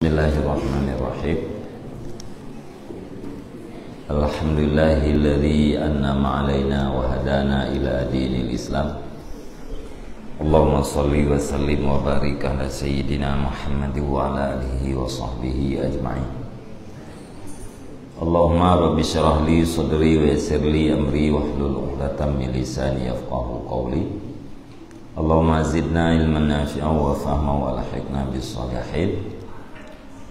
Bismillahirrahmanirrahim. Alhamdulillahilladzi an'ama 'alaina wa hadana ila dinil Islam. Allahumma shalli wa sallim wa barik ala sayyidina Muhammad wa ala alihi wa sahbihi ajma'in. Allahumma rabbi shrah li sadri wa yassir li amri wahlul 'uqdatam min lisani yafqahu qawli. Allahumma zidna ilman nafi'an wa fahman wa alhiqna bis shalihin.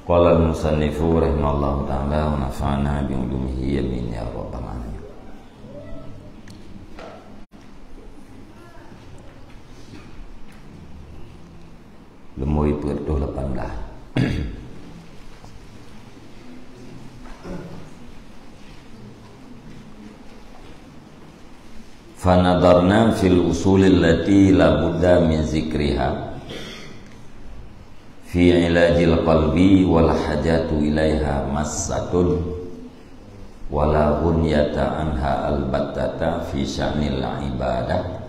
Qala al-musannifu rahimallahu ta'ala wa nafa'ana bi ulumihi amin ya rabbal alamin. Lemui pertuh 18. Fanadarna fil usulil lati la budda min zikriha fi ilajil qalbi wal hajatu ilaiha massatun wala ghunyata anha albattata fi sya'nil ibadah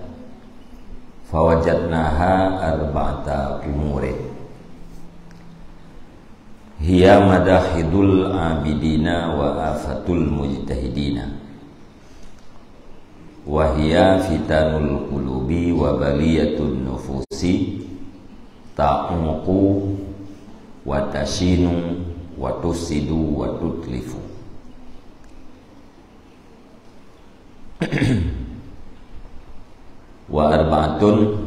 fawajadnaha arba'ata umurin hiya madahidul abidina wa afatul mujtahidina wa hiya fitanul qulubi wa baliyatun nufusi ta'umuku wa tashinu wa tusidu wa tutlifu. Wa arba'atun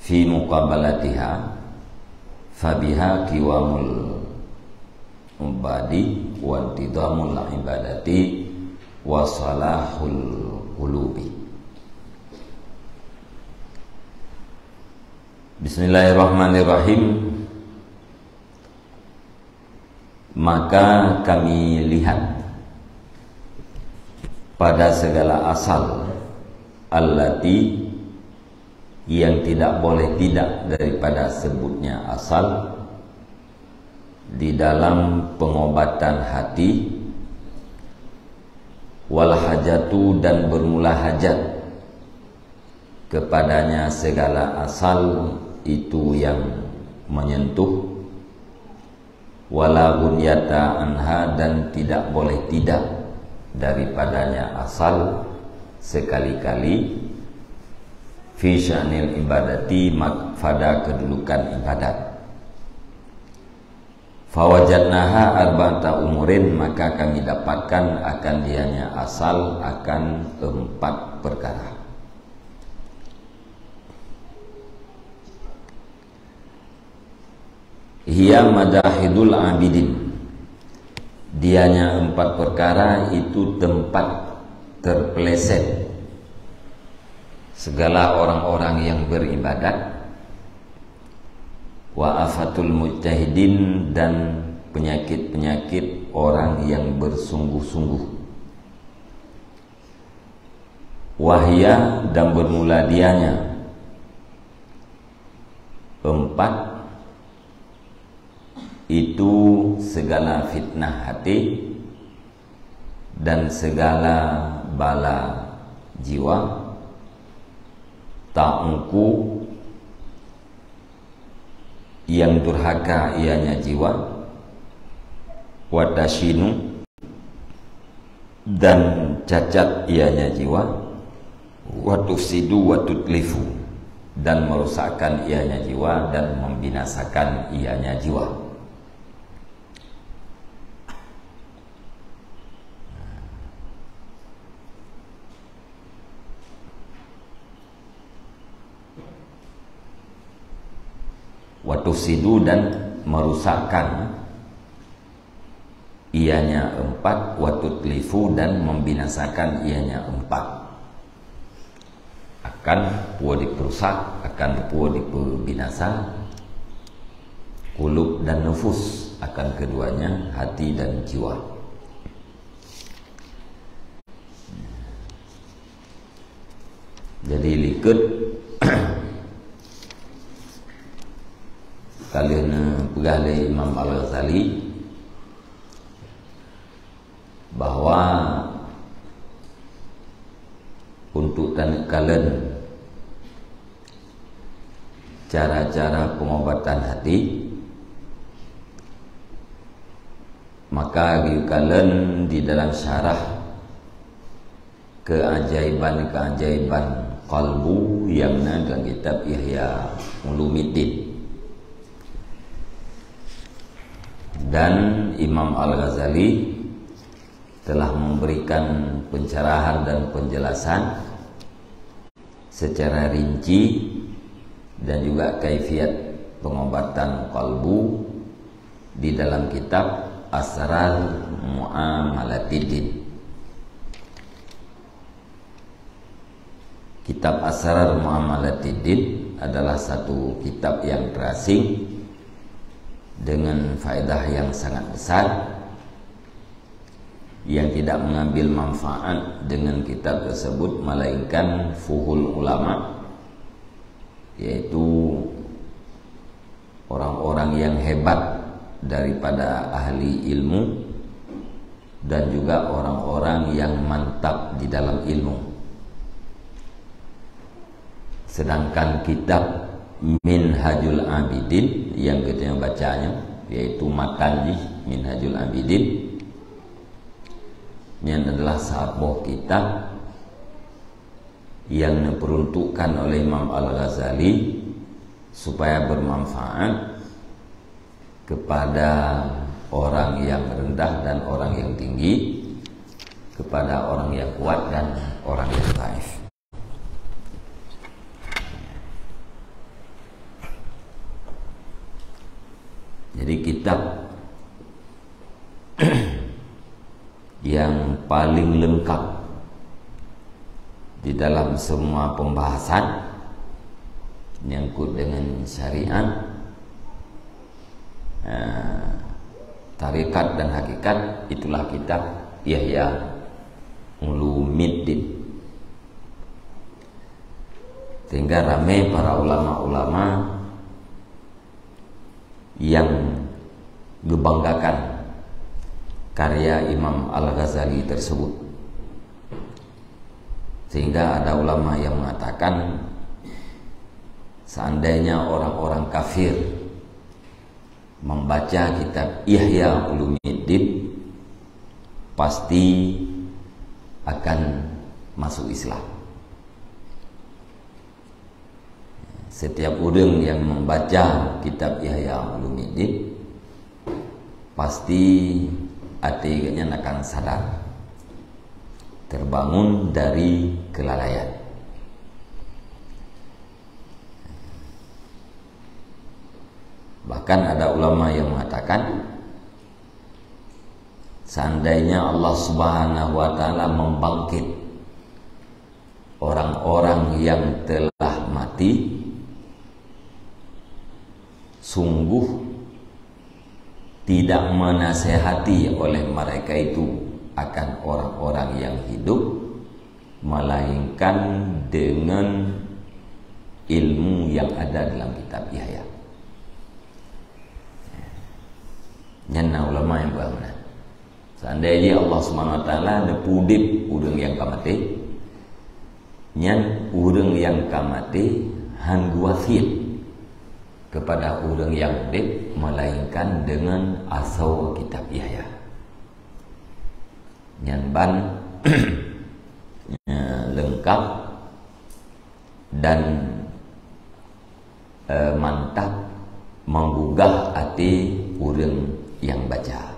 fi muqabalatiha fabiha kiwamul ubadi wa intidamul ibadati wa salahul qulubi. Bismillahirrahmanirrahim. Maka kami lihat pada segala asal allati yang tidak boleh tidak daripada sebutnya asal di dalam pengobatan hati wal hajatu dan bermula hajat kepadanya segala asal itu yang menyentuh wala gunyata anha dan tidak boleh tidak daripadanya asal sekali-kali fi sya'nil ibadati pada kedudukan ibadat. Fawajadnaha arba'ata umurin maka kami dapatkan akan dianya asal akan 4 perkara. Hiya madahidul abidin, dianya 4 perkara itu tempat terpeleset segala orang-orang yang beribadat, wa afatul mujtahidin dan penyakit-penyakit orang yang bersungguh-sungguh, wahya dan bermula dianya 4 itu segala fitnah hati dan segala bala jiwa, ta'ungku yang durhaka ianya jiwa, wadashinu dan cacat ianya jiwa, watufsidu watutlifu dan merusakkan ianya jiwa dan membinasakan ianya jiwa. Watufsidu dan merusakkan ianya 4, watutlifu dan membinasakan ianya 4. Akan pua diperusak, akan pua dibinasa kulub dan nufus, akan keduanya hati dan jiwa. Jadi likut kalian pegawai Imam Al-Ghazali bahwa untuk kalian cara-cara pengobatan hati Maka giukalen di dalam syarah keajaiban-keajaiban qalbu yang dalam kitab Ihya Ulumuddin. Dan Imam Al-Ghazali telah memberikan pencerahan dan penjelasan secara rinci dan juga kaifiat pengobatan qalbu di dalam kitab Asrar Mu'amalatiddin. Kitab Asrar Mu'amalatiddin adalah satu kitab yang terasing dengan faedah yang sangat besar, yang tidak mengambil manfaat dengan kitab tersebut melainkan fuhul ulama, yaitu orang-orang yang hebat daripada ahli ilmu dan juga orang-orang yang mantap di dalam ilmu. Sedangkan kitab Minhajul Abidin yang kita bacanya, yaitu matan Minhajul Abidin, ini adalah sebuah kitab yang diperuntukkan oleh Imam Al-Ghazali supaya bermanfaat kepada orang yang rendah dan orang yang tinggi, kepada orang yang kuat dan orang yang dhaif. Jadi kitab yang paling lengkap di dalam semua pembahasan menyangkut dengan syariat, tarikat dan hakikat, itulah kitab Ihya Ulumuddin. Sehingga ramai para ulama-ulama yang membanggakan karya Imam Al-Ghazali tersebut. Sehingga ada ulama yang mengatakan seandainya orang-orang kafir membaca kitab Ihya Ulumuddin pasti akan masuk Islam. Setiap orang yang membaca kitab Ihya Ulumuddin pasti hatinya akan sadar, terbangun dari kelalaian. Bahkan ada ulama yang mengatakan seandainya Allah Subhanahu wa taala membangkit orang-orang yang telah mati, sungguh tidak menasehati oleh mereka itu akan orang-orang yang hidup, melainkan dengan ilmu yang ada dalam kitab Ihya. Nyana ulama yang bermana? Seandainya Allah Subhanahu wa taala nepudip urang yang kamati, nyan urang yang kamati hangguasit kepada orang yang hidup, melainkan dengan asal kitab Ihya. Nyanban lengkap dan mantap menggugah hati orang yang baca.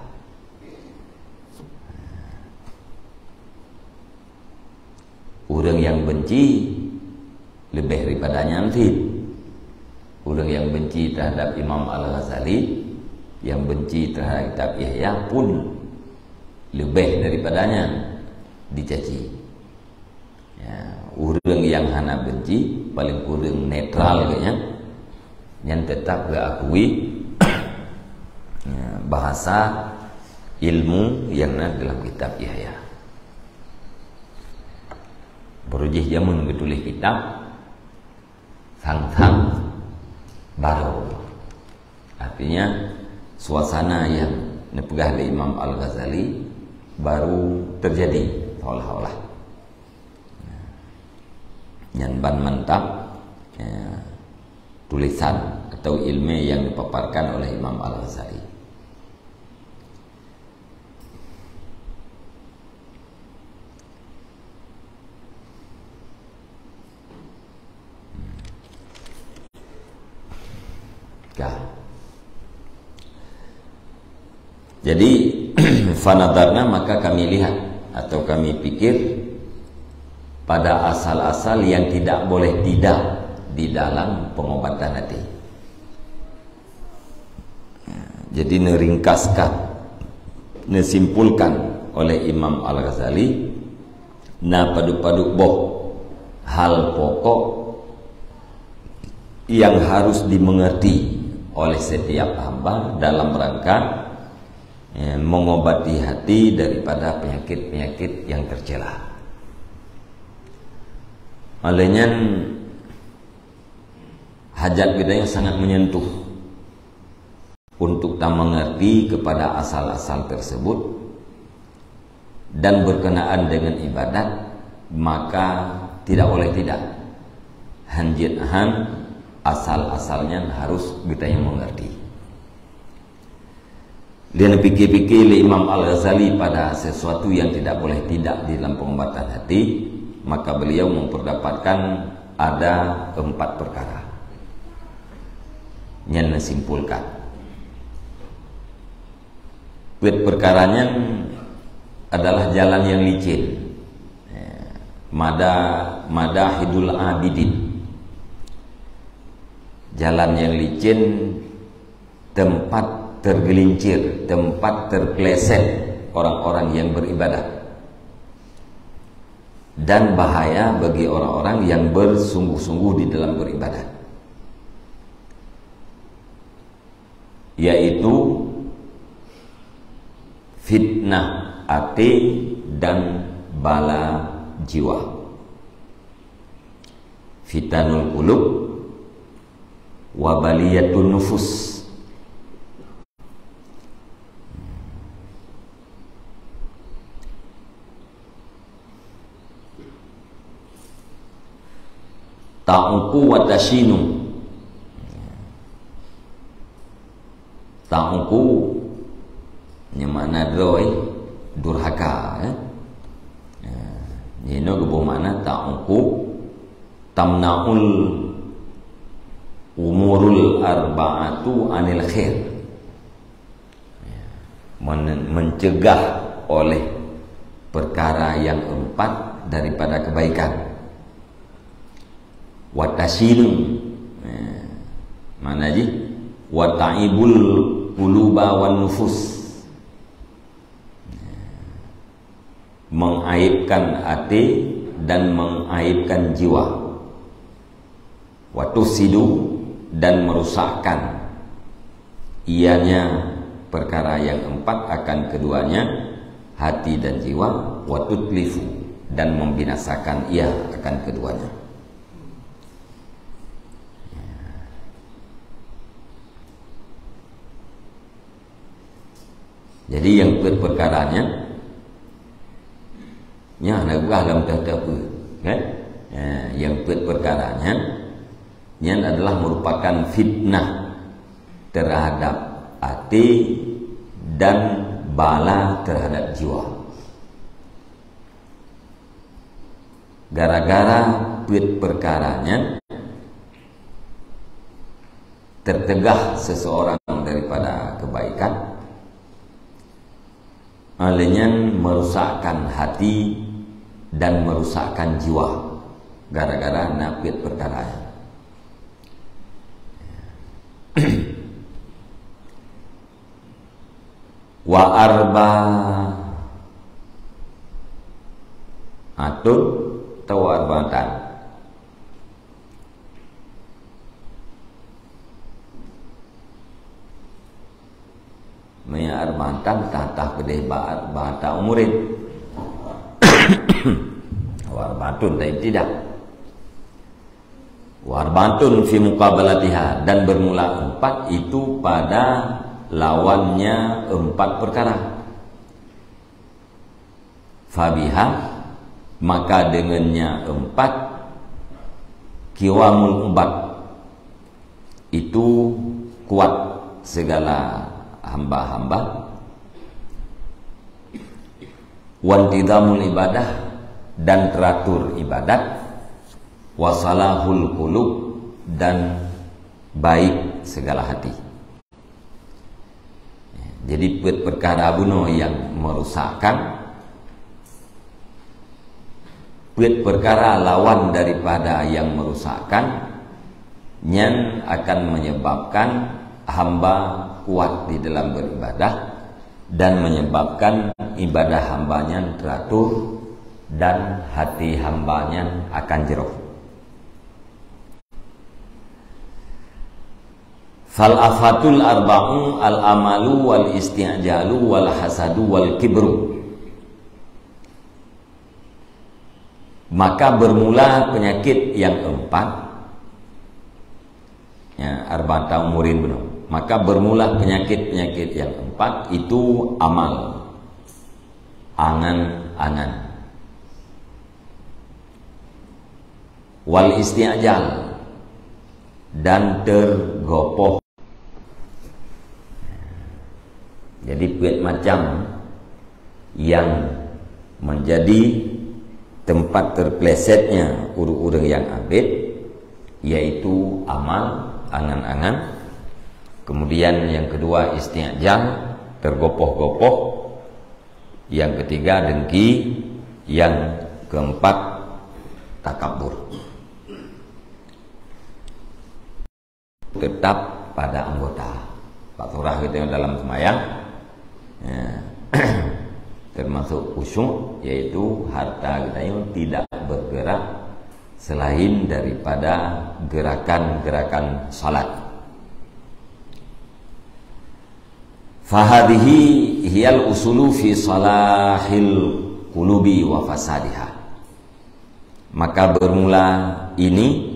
Orang yang benci lebih daripada nyantin. Orang yang benci terhadap Imam Al-Ghazali, yang benci terhadap kitab Ihya pun lebih daripadanya dicaci. Ya, orang yang hana benci paling kurang netral kayaknya, yang tetap diakui bahasa ilmu yang ada dalam kitab Ihya. Berujih jamun ketulis kitab sang-sang baru, artinya suasana yang dipegah oleh Imam Al-Ghazali baru terjadi seolah-olah. Nyanban mantap tulisan atau ilmu yang dipaparkan oleh Imam Al-Ghazali. Jadi fanadarna, maka kami lihat atau kami pikir pada asal-asal yang tidak boleh tidak di dalam pengobatan hati. Jadi neringkaskan, nesimpulkan oleh Imam Al-Ghazali, na padu-padu boh hal pokok yang harus dimengerti oleh setiap hamba dalam rangka mengobati hati daripada penyakit-penyakit yang tercela. Olehnya hajat kita yang sangat menyentuh untuk tak mengerti kepada asal-asal tersebut dan berkenaan dengan ibadat, maka tidak boleh tidak hanjit-han asal-asalnya harus kita yang mengerti. Dan pikir-pikir Imam Al-Ghazali pada sesuatu yang tidak boleh tidak di dalam pengobatan hati, maka beliau memperdapatkan ada 4 perkara yang disimpulkan. Perkaranya adalah jalan yang licin, madahidul abidin, jalan yang licin, tempat tergelincir, tempat terpeleset orang-orang yang beribadah, dan bahaya bagi orang-orang yang bersungguh-sungguh di dalam beribadah, yaitu fitnah hati dan bala jiwa. Fitanul qulub wa baliyatun nufus. Ta'uku wa tashinu. Ta'uku mana droi durhaka, ini gebu mana ta'uku tamnaul umurul arba'atu anil khair, mencegah oleh perkara yang 4 daripada kebaikan. Watasilun, mana ji? Wataibul quluba wan nufus, mengaibkan hati dan mengaibkan jiwa. Watusidu, dan merusakkan ianya perkara yang 4 akan keduanya, hati dan jiwa. Watutlifu, dan membinasakan ia akan keduanya. Jadi yang perkaranya nak buah dalam tata apa, kan? Yang perkaranya yang adalah merupakan fitnah terhadap hati dan bala terhadap jiwa. Gara-gara perkaranya tertegah seseorang daripada kebaikan, olehnya merusakkan hati dan merusakkan jiwa gara-gara napit perkara. Wa arba atun atau arbatan, maya arbatan tatah kedeh bahata umurid warbatun tidak warbatun fi muqabalatiha, dan bermula 4 itu pada lawannya 4 perkara. Fabiha, maka dengannya 4 kiwamul ubat, itu kuat segala hamba-hamba. Wantidamul ibadah, dan teratur ibadat. Wasalahul qulub, dan baik segala hati. Jadi perkara bunuh yang merusakkan, perkara lawan daripada yang merusakkan, yang akan menyebabkan hamba kuat di dalam beribadah dan menyebabkan ibadah hambanya teratur dan hati hambanya akan jero. Fal afatul arba'u al amalu wal isti'jalu wal hasadu wal kibru. Maka bermula penyakit yang empat, ya, arba'ata umurin benar. Maka bermula penyakit-penyakit yang empat itu amal, angan-angan, wal isti'jal, dan tergopoh. Jadi buat macam yang menjadi tempat terplesetnya orang-orang yang abid, yaitu amal, angan-angan. Kemudian yang kedua isti'jal, tergopoh-gopoh. Yang ketiga dengki. Yang keempat takabur. Tetap pada anggota. Pak Surah kita dalam semayang, ya, termasuk khusyuk, yaitu harta kita yang tidak bergerak selain daripada gerakan-gerakan salat. Fahadihi hiyal usulu fi salahil qulubi wa fasadiha. Maka bermula ini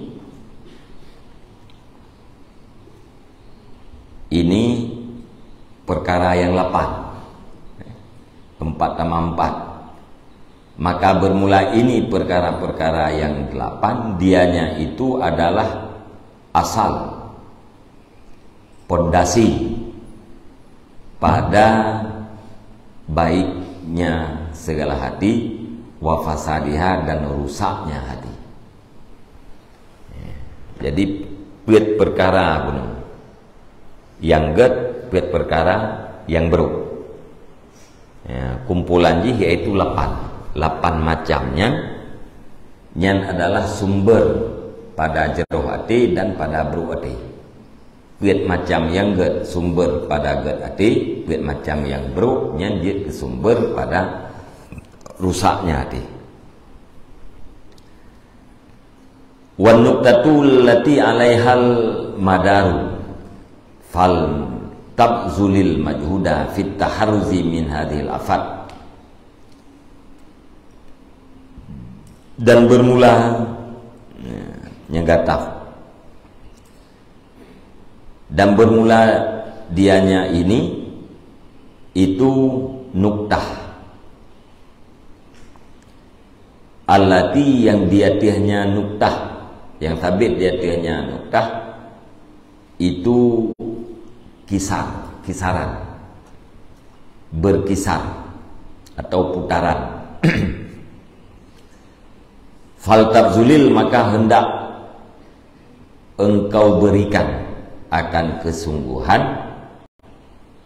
perkara yang 8, 4 tambah 4. Maka bermula ini perkara-perkara yang 8, dianya itu adalah asal, pondasi pada baiknya segala hati, wa fasadiha, dan rusaknya hati. Jadi buat perkara gunung yang buat perkara yang buruk, ya, kumpulan ji yaitu 8 macamnya, yang adalah sumber pada jero hati dan pada buruk hati. Buat macam yang sumber pada hati, buat macam yang buruk yang dia sumber pada rusaknya hati. Wan nuqtatul lati 'alaihal madaru fal tabzulil majhuda fit taharruzi min hadhil afat. Dan bermula nyegataf, dan bermula dianya ini itu nuktah allati, yang dia tiahnya nuktah, yang sabit dia tiahnya nuktah, itu kisaran, berkisar atau putaran. Fal tabzulil, maka hendak engkau berikan akan kesungguhan,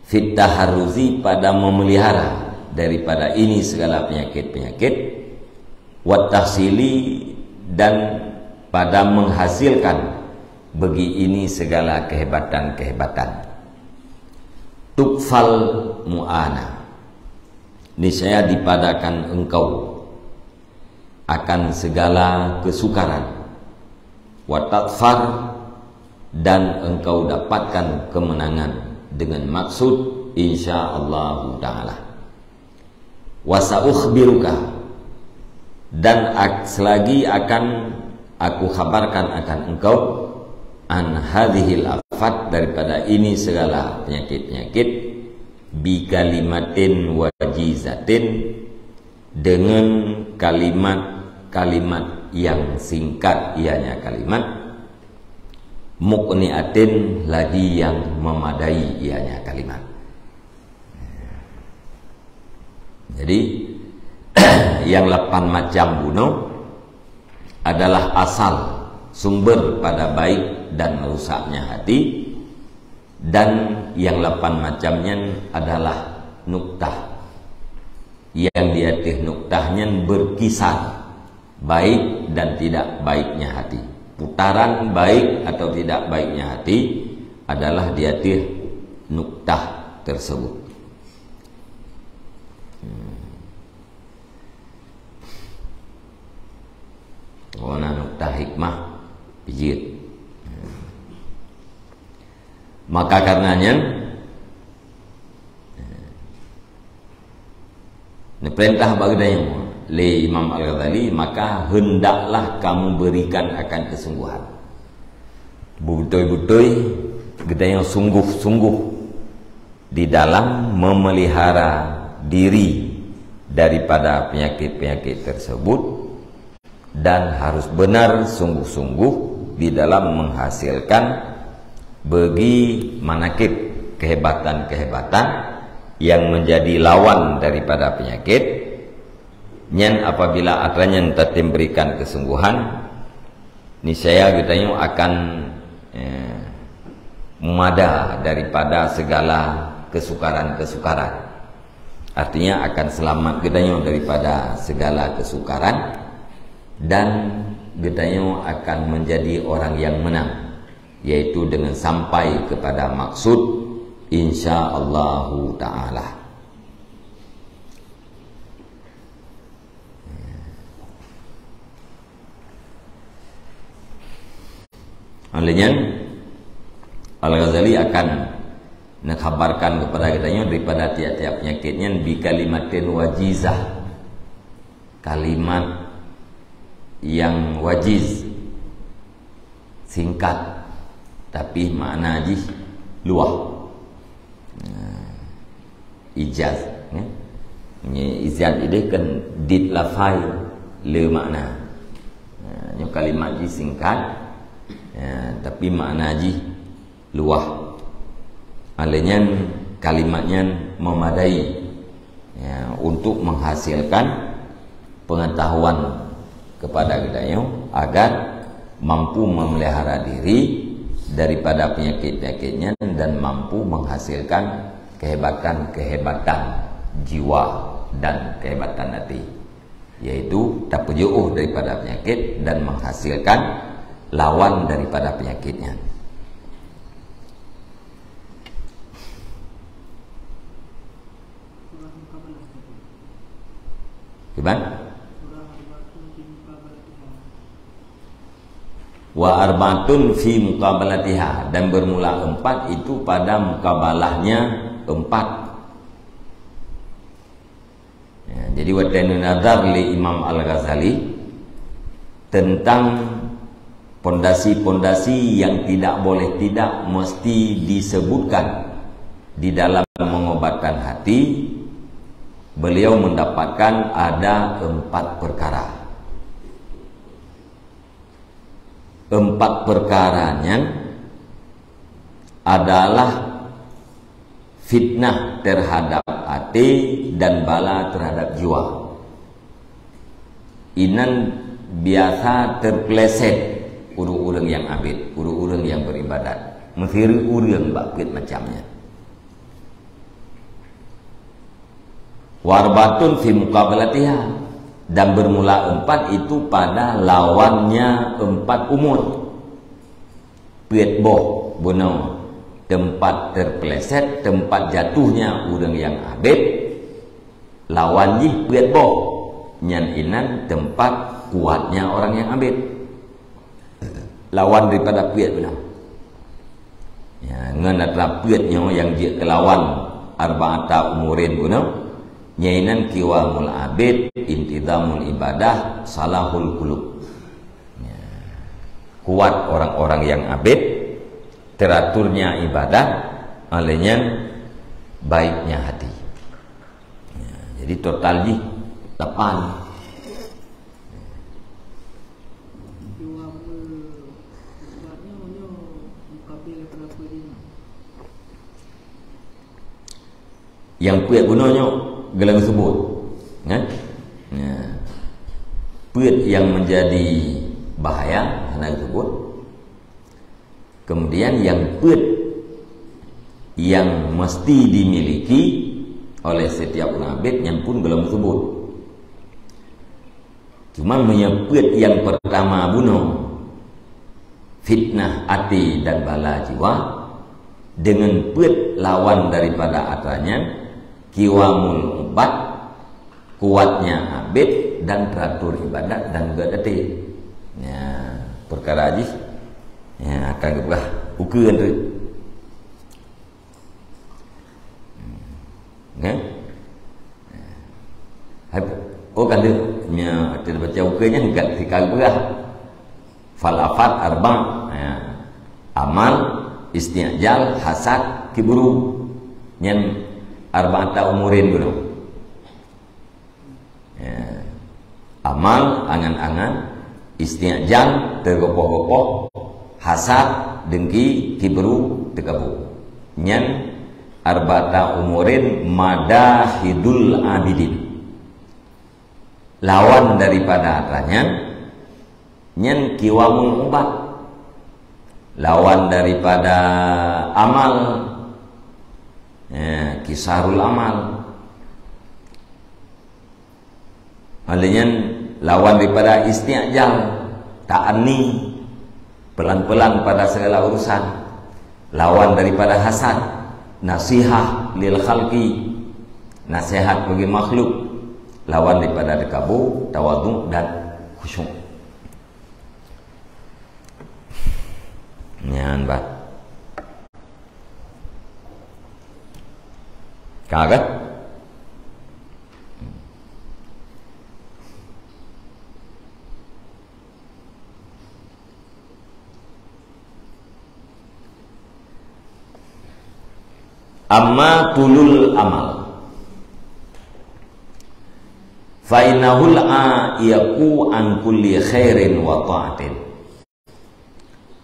fit taharruzi, pada memelihara daripada ini segala penyakit-penyakit, wat tahsili, dan pada menghasilkan bagi ini segala kehebatan-kehebatan. Tukfal mu'ana, niscaya dipadakan engkau akan segala kesukaran, wa tatfar, dan engkau dapatkan kemenangan dengan maksud insyaallah ta'ala. Wa sa'ukhbiruka, dan selagi akan aku kabarkan akan engkau, an hadhil afat, daripada ini segala penyakit-penyakit, bi kalimatin wajizatin, dengan kalimat-kalimat yang singkat, ianya kalimat, muqniatin, lagi yang memadai, ianya kalimat. Jadi yang 8 macam bunuh adalah asal, sumber pada baik dan rusaknya hati, Dan yang 8 macamnya adalah nuktah, yang di atas nuktahnya berkisar baik dan tidak baiknya hati. Putaran baik atau tidak baiknya hati adalah di atas nuktah tersebut. Warna nuktah hikmah pijit. Maka karenanya perintah baginda le Imam Al-Ghazali, maka hendaklah kamu berikan akan kesungguhan. Betul-betul kita yang sungguh-sungguh di dalam memelihara diri daripada penyakit-penyakit tersebut, dan harus benar sungguh-sungguh di dalam menghasilkan bagi manakib kehebatan-kehebatan yang menjadi lawan daripada penyakit. Nyen apabila adanya kita berikan kesungguhan, niscaya kita akan memada daripada segala kesukaran-kesukaran. Artinya akan selamat kita daripada segala kesukaran, dan kita akan menjadi orang yang menang, yaitu dengan sampai kepada maksud insyaallah ta'ala. Olehnya Al-Ghazali akan mengkhabarkan kepada kita daripada tiap-tiap penyakitnya bi kalimatin wajizah, kalimat yang wajiz, singkat tapi makna aji luah. Ijaz ijaz ini kan dit lafai le makna. Kalimat ji singkat tapi makna ji luah. Alanya kalimatnya memadai untuk menghasilkan pengetahuan kepada kita agar mampu memelihara diri daripada penyakit-penyakitnya dan mampu menghasilkan kehebatan-kehebatan jiwa dan kehebatan hati, yaitu tak jauh daripada penyakit dan menghasilkan lawan daripada penyakitnya. Gimana? Wa arba'atun fi muqabalatiha, dan bermula 4 itu pada mukabalahnya 4. Jadi wadanu nazar li Imam Al-Ghazali tentang pondasi-pondasi yang tidak boleh tidak mesti disebutkan di dalam mengobatkan hati. Beliau mendapatkan ada 4 perkara. 4 perkaranya adalah fitnah terhadap hati dan bala terhadap jiwa. Inan biasa terpleset urang-urang yang abid, urang-urang yang beribadat, mengkira urang bakit macamnya. Warbatun fi muqabalatiha, dan bermula 4 itu pada lawannya 4 umur. Piet boh buno, tempat terpeleset, tempat jatuhnya orang yang abid. Lawan ji piet boh, nyan inan tempat kuatnya orang yang abid. Lawan daripada piet buno. Ya, ngan adalah pietnya yang dia kelawan arba'ata umurin buno. Nyainan kiwamul abid, intidamul ibadah, salahul qulub. Kuat orang-orang yang abid, teraturnya ibadah, alenya baiknya hati. Jadi total di 8. Yang punya gunanya gelang sebut, kan? Puit yang menjadi bahaya karena disebut. Kemudian yang puit yang mesti dimiliki oleh setiap abid yang pun belum sebut. Cuma menyebut yang pertama bunuh fitnah hati dan bala jiwa dengan put lawan daripada atanya kiwamul ubat, kuatnya abid dan teratur ibadat dan berdati. Ya, perkara ajis ya akan gebah ukuran tu. Kan? Oh kan dia nya ada baca ukurannya enggak dikal berah. Falafat arba ya. Amal, isti'jal, hasad, kibru nyen arba'ata umurin dulu. Ya. Amal angan-angan, isti'jal tergopoh-gopoh, hasad dengki, kibru tergabung. Nyen arba'ata umurin madahidul abidin. Lawan daripada atanya nyen kiwamul ubat, lawan daripada amal ya, kisarul amal. Maksudnya lawan daripada isti'jal, ta'ani, pelan-pelan pada segala urusan. Lawan daripada hasad, nasihah lil khalqi, nasihat bagi makhluk. Lawan daripada dekabu, tawadhu dan khusyuk. Nyan ba kagat amma tulul amal fa innahul aiqu an kulli khairin wa ta'atin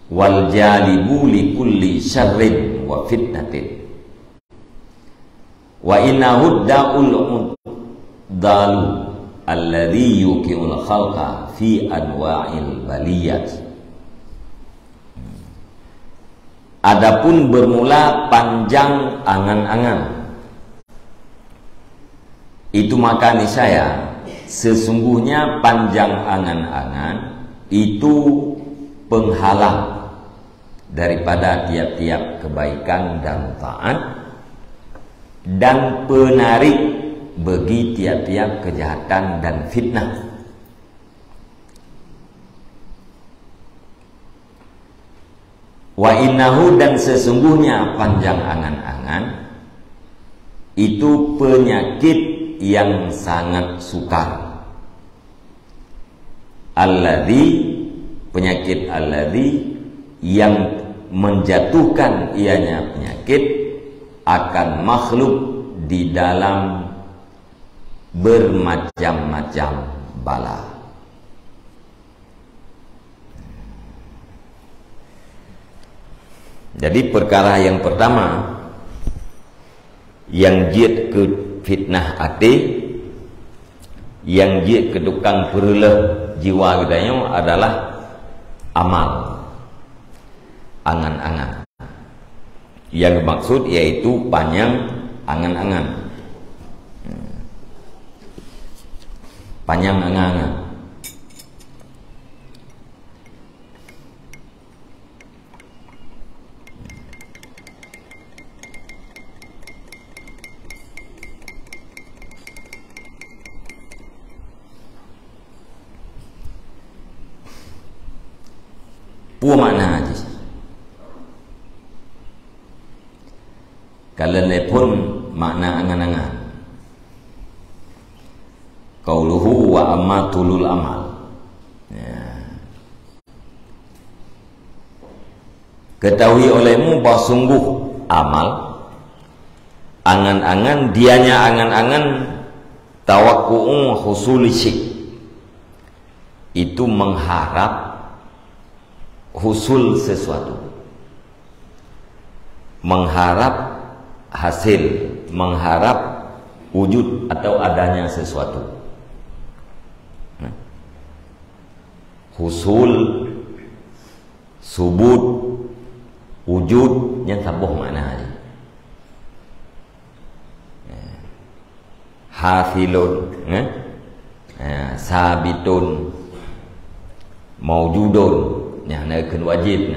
wal jalibu li kulli syarrin wa fitnatin wa innahu da'ul dalu alladhi yuqi'ul khalqa fi anwa'il baliyat. Adapun bermula panjang angan-angan, itu maka niscaya sesungguhnya panjang angan-angan itu penghalang daripada tiap-tiap kebaikan dan taat, dan penarik bagi tiap-tiap kejahatan dan fitnah. Wa innahu, dan sesungguhnya panjang angan-angan itu penyakit yang sangat sukar. Alladhi, penyakit alladhi yang menjatuhkan ianya penyakit akan makhluk di dalam bermacam-macam bala. Jadi perkara yang pertama yang jiat ke fitnah hati, yang jiat ke tukang perlah jiwa gedanya adalah amal, angan-angan. Yang maksud yaitu panjang angan-angan, panjang angan-angan. Pua makna aja. Kalian pun makna angan-angan. Qauluhu wa amma tulul amal. Ya. Ketahui olehmu bahwa sungguh amal, angan-angan, dianya angan-angan tawakku'u husuli syik, itu mengharap husul sesuatu, mengharap hasil, mengharap wujud atau adanya sesuatu. Husul, subut, wujud yang tabuh makna aja. hasilun, sabitun, maujudun, yang nak wajib,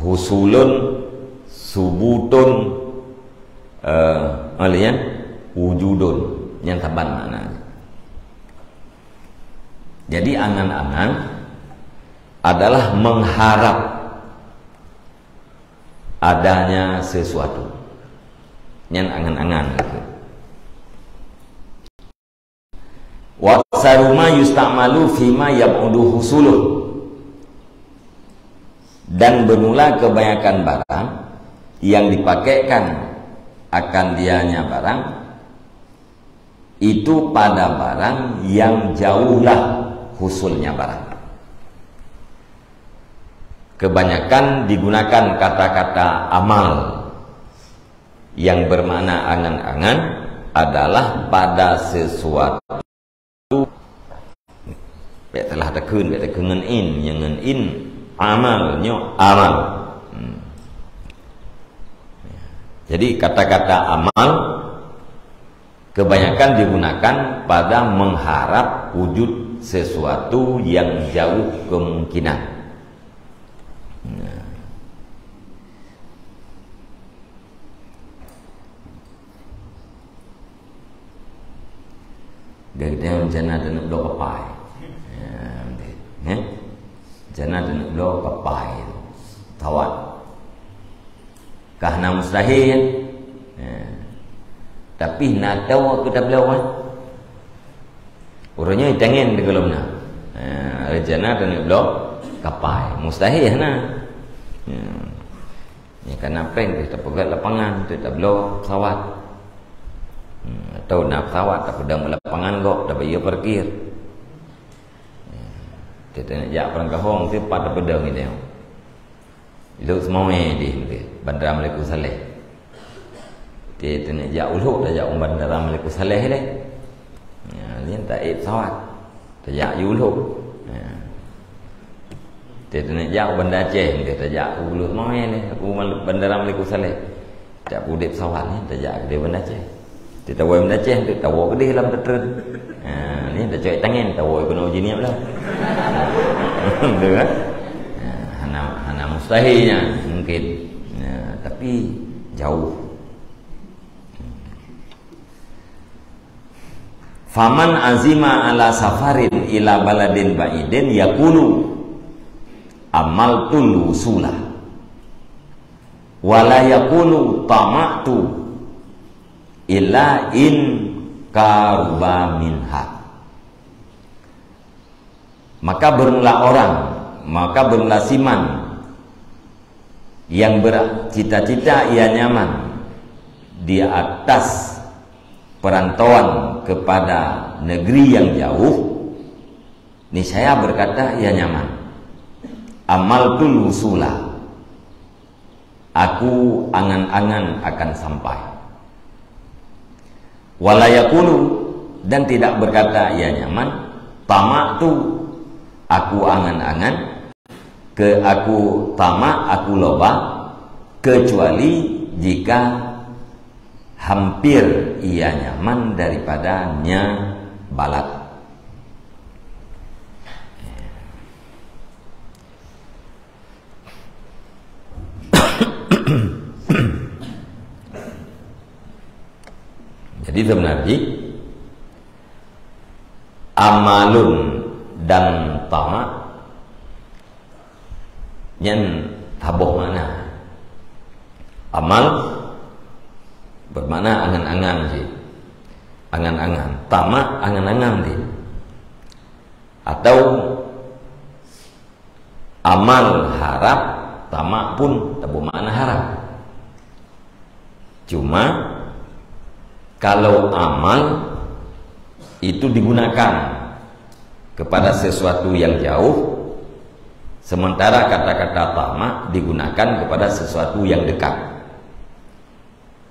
husulun, subutun, wujudun, yang taban maknanya. Jadi angan-angan adalah mengharap adanya sesuatu. Yang angan-angan gitu. Wa saruma yusta'malu fima yab'udu husuluh. Dan bermula kebanyakan barang yang dipakaikan akan dianya barang itu pada barang yang jauhlah husulnya barang. Kebanyakan digunakan kata-kata amal yang bermakna angan-angan adalah pada sesuatu telah tekun ngen in amalnya amal. Jadi kata-kata amal kebanyakan digunakan pada mengharap wujud sesuatu yang jauh kemungkinan. Dari dia jana dan blok papai. Jana dan blok papai. Tawat. Kahna mustahil. Tapi nak tahu aku tak boleh. Orangnya tangan di dalam na. Jana dan blok kapai. Mustahil na. Ni kan apa yang kita pegat lapangan, kita blok pesawat. Atau nak pesawat tak pedang lapangan kok, tak payah parkir. Kita nak jak perang kahong tu pada pedang ni tengok. Lu semua di Bandar Melaka Saleh. Kita nak jak uluk dah jak Bandar Melaka Saleh dah. Ni tak pesawat. Tak jak uluk. Kita nak jak Bandar Aceh, kita jak uluk semua ni. Aku Bandar Melaka Saleh. Tak pudek pesawat ni, tak jak dia Bandar Aceh. Kita tahu Bandar Aceh, kita tahu ke dia dalam tertera. Ni dah cari tangan, tahu kena uji ni pula. Betul kan? Hana mustahilnya mungkin. Tapi jauh. Faman azima ala safarin ila baladin ba'idin yakulu amaltul wusula wala yakulu tama'tu illa in karuba minha. Maka bermula siman yang bercita-cita ia nyaman di atas perantauan kepada negeri yang jauh. Niscaya berkata ia nyaman. Amaltul wusula, aku angan-angan akan sampai. Walayakulu, dan tidak berkata ia nyaman. Tama'tu, aku angan-angan. Aku tamak, aku loba, kecuali jika hampir ia nyaman daripadanya balat. Jadi sebenarnya amalun dan tamak yang tabuh mana? Amal bermakna angan-angan sih, angan-angan. Tamak angan-angan sih. Atau amal harap, tamak pun tabuh makna harap. Cuma kalau amal itu digunakan kepada sesuatu yang jauh, sementara kata-kata tamak digunakan kepada sesuatu yang dekat.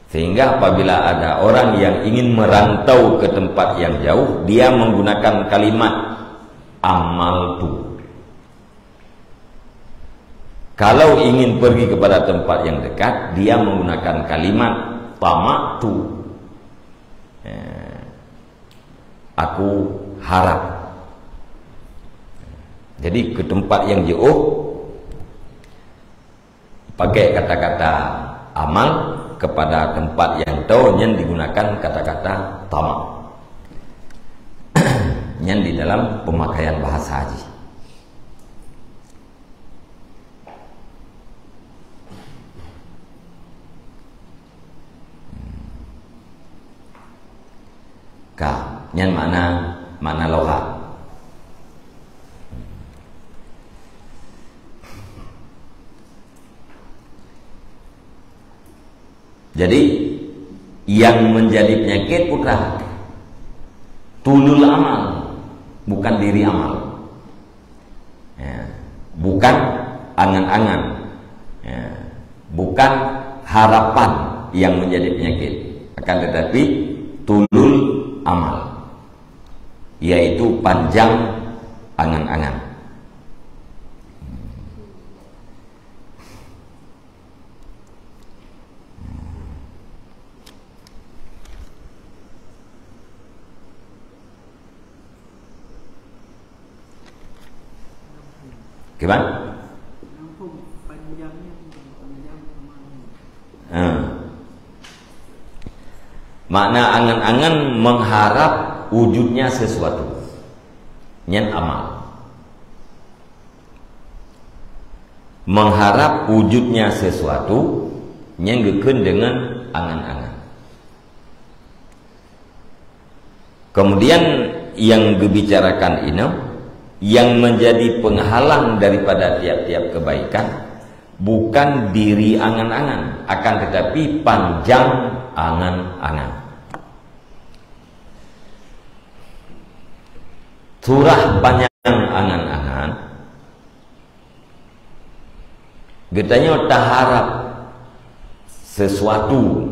Sehingga apabila ada orang yang ingin merantau ke tempat yang jauh, dia menggunakan kalimat amaltu. Kalau ingin pergi kepada tempat yang dekat, dia menggunakan kalimat tamaktu. Aku harap. Jadi ke tempat yang jauh pakai kata-kata amal, kepada tempat yang tahu yang digunakan kata-kata tamak. Yang di dalam pemakaian bahasa haji. Yang makna loha. Jadi yang menjadi penyakit putra tulul amal, bukan diri amal, bukan angan-angan, bukan harapan yang menjadi penyakit, akan tetapi tulul amal, yaitu panjang angan-angan. Gimana? Makna angan-angan mengharap wujudnya sesuatu, nyen amal. Mengharap wujudnya sesuatu, nyen gekeun dengan angan-angan. Kemudian yang dibicarakan ini, yang menjadi penghalang daripada tiap-tiap kebaikan bukan diri angan-angan, akan tetapi panjang angan-angan. Surah panjang angan-angan, getanya tak harap sesuatu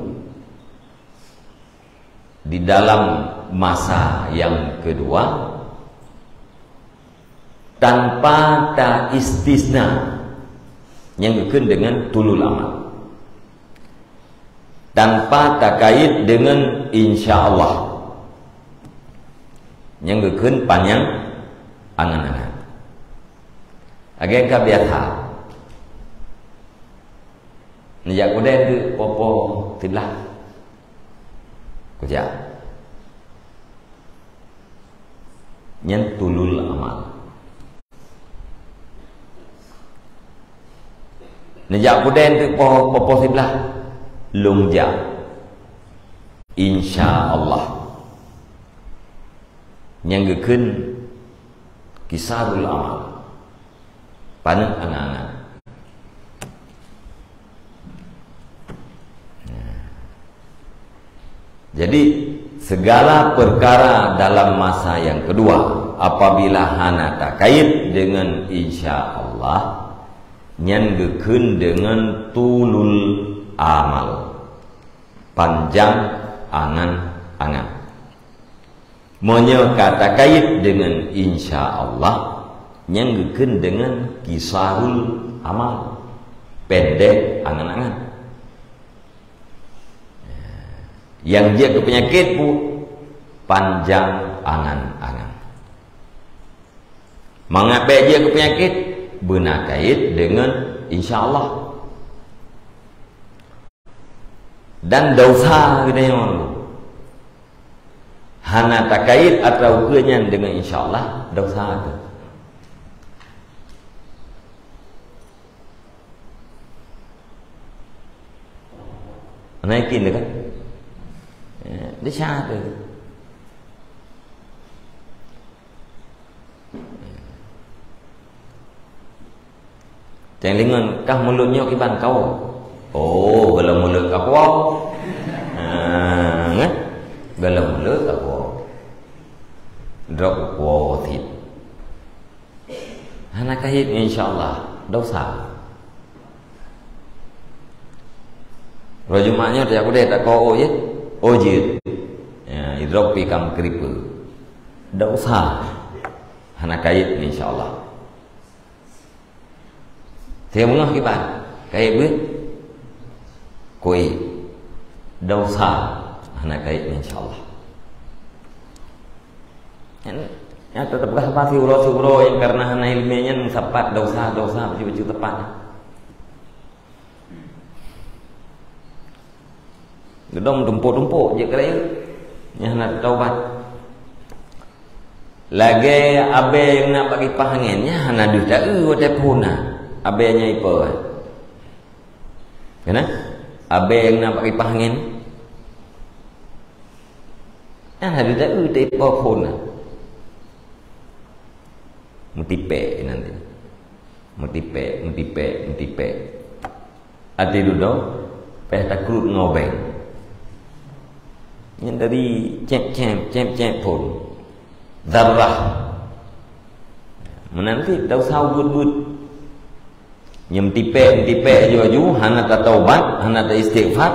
di dalam masa yang kedua tanpa tak istisna, yang gekeun dengan tulul amal, tanpa tak kait dengan insyaallah, yang gekeun panjang angan-angan. Agak biasa nijak kuden tu popo tilah kerja yang tulul amal. Nejak kuden tu popo sebelah lungja insyaallah, yang gekeun kisarul amal, panen angan-angan. Jadi segala perkara dalam masa yang kedua apabila hana tak kait dengan insyaallah, nyan gekeun dengan tulul amal, panjang angan-angan. Menyekata kait dengan insyaallah, nyan gekeun dengan kisarul amal, pendek angan-angan. Yang dia ke penyakit pun panjang angan-angan. Mengapa dia ke penyakit? Benar kait dengan insyaallah. Dan dosa kita yang hana takait atau kenyan dengan insyaallah, dosa itu. Naikin dekat dia syahada. Jangan lingon kah mulutnya kiban kau. Oh, kalau mulut aku kalau mulut aku drop kuatit. Anak kahit insyaallah dosa. Rojumaknya dia aku dah tak kau je. Ojit. Ya, drop pikam kripe. Dosa. Anak kahit insyaallah. Saya mengah kiban. Kahit ber koi dosa anak kait insyaallah. Ya tetap apa surau yang karena hana ilmiahnya mensapat dosa baju tepat. Gedong tumpuk-tumpuk je kerana yang nak taubat. Lagi abe yang nak bagi pahangannya hana duh tak telefon abenya ipo. Kena? Abe yang nak bagi pahangan. Hana duh tak telefon. Mutipe nanti. Mutipe. Ati duduk peh takrut ngobeng. Yang dari cep pun zarrah menanti dah usah but yang tipe aju hana tak taubat hana tak istighfar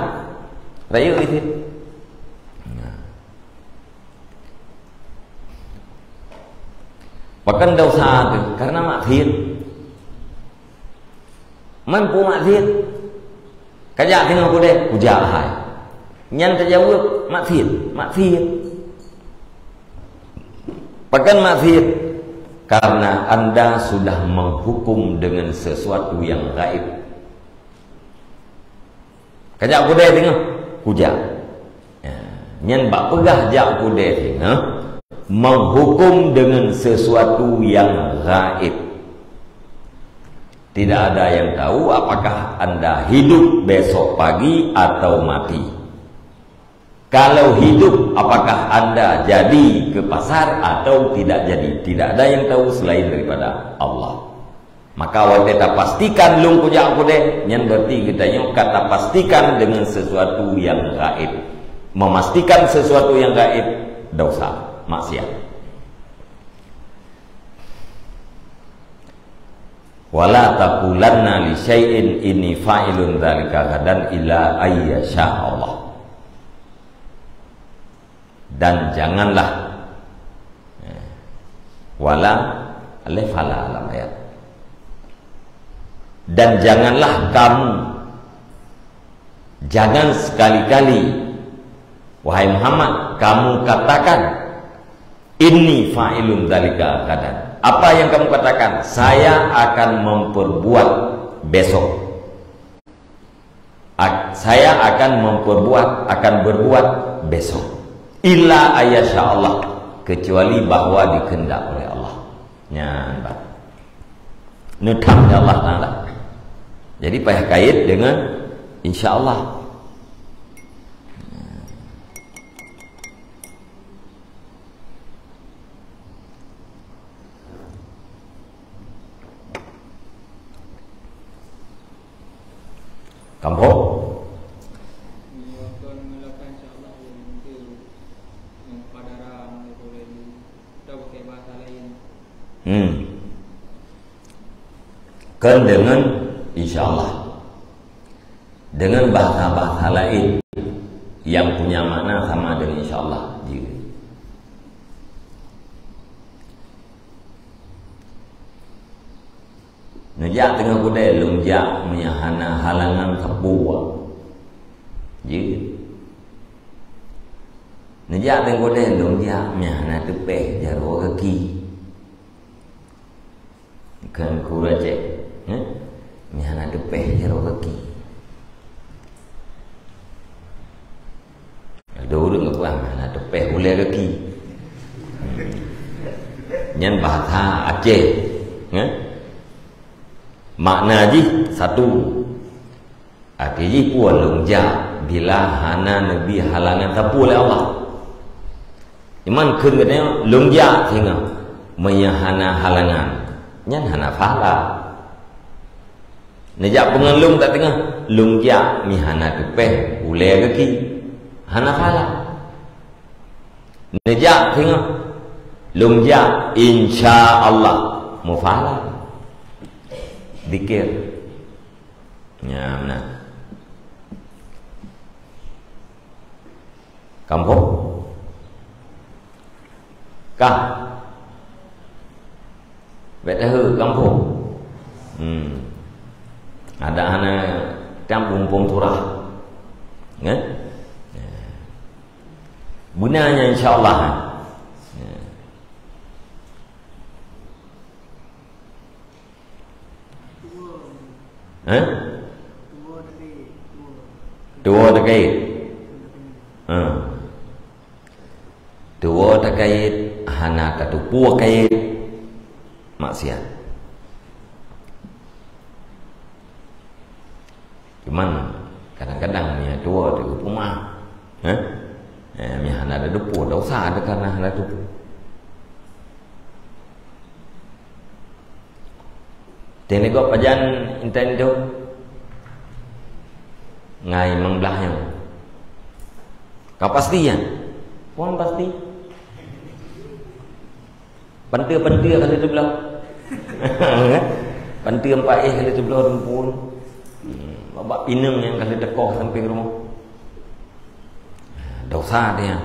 raya itu bahkan dah usah tu karena maksiat mampu maksiat kajak tengok aku deh hujah hai nyan terjawab maksiat bahkan maksiat karena anda sudah menghukum dengan sesuatu yang gaib. Kajak aku deh tengok hujah nyan bak pegah jak aku deh tengok menghukum dengan sesuatu yang gaib. Tidak ada yang tahu apakah anda hidup besok pagi atau mati. Kalau hidup, apakah anda jadi ke pasar atau tidak jadi? Tidak ada yang tahu selain daripada Allah. Maka waktu kita pastikan lung kujak aku deh. Yang berarti kita kata pastikan dengan sesuatu yang gaib. Memastikan sesuatu yang gaib dosa, maksiat. Wala taqulanna li syai'in inni fa'ilun dzalika gadan illa ayyasha Allah. Dan janganlah wala alif fala alam ayat. Dan janganlah kamu, jangan sekali-kali wahai Muhammad kamu katakan inni fa'ilun dzalika gadan. Apa yang kamu katakan? Saya akan memperbuat besok. Saya akan berbuat besok. Illa ayasha Allah, kecuali bahwa dikehendak oleh Allah. Nyambah. Nutamnya Allah Ta'ala. Jadi payah kait dengan insya Allah. Kampung. Kan dengan insya Allah dengan bahasa-bahasa lain yang punya makna sama dengan insya Allah juga. Nejak tengah kudai lungjak menyahana halangan terbuat juga. Nejak tengah kudai lungjak menyahana tepeh jaruh kaki kan kuracek mihana depeh jero kaki. Ada orang ngekuang mihana depeh ulai kaki. Nyan bahasa Aceh. Makna ji satu. Arti ji puan lungja bila hana nabi halangan tapu oleh Allah. Iman kun katanya lungja sehingga menyahana halangan. Nyan hana fahla. Nejak pengelung tak tengah lungjak mihana tepeh ulai kaki hana fala. Nejak tengah lungjak insya Allah mufala dikir ya mana kampung kah betul kampung ada anak kampung Pongturah ya? Gunanya insya Allah Dua terkait. Dua terkait hana katupu kait maksiat. Cuman kadang-kadang ni dua tu rumah. Ni hana ada depu, dosa ada karena hana depu. Tengok pajan inten tu ngai mengbelahnya. Kau pasti ya? Puan pasti. Pentil-pentil kali tu belah. Pentil 4 kali tu belah rumpun. Babak pinang yang kali dekoh samping rumah. Dosa dia.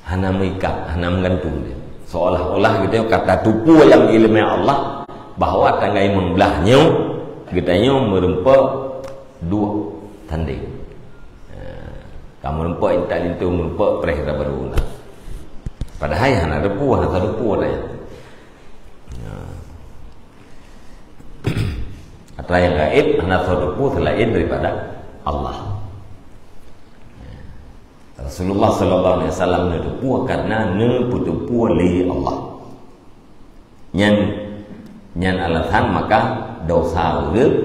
Hana mengikat, hana menggantung dia. Seolah-olah gitu kata tupu yang ilmu Allah bahawa tanggai membelahnya kitanya merempak dua tanding. Kamu merempak intan itu merempak perihara baru lah. Padahal hana depu, hana depu ada ya. Atau yang gaib hana depu selain daripada Allah. Rasulullah sallallahu alaihi wasallam depu karena depu li Allah. Nyan alasan maka dosa urip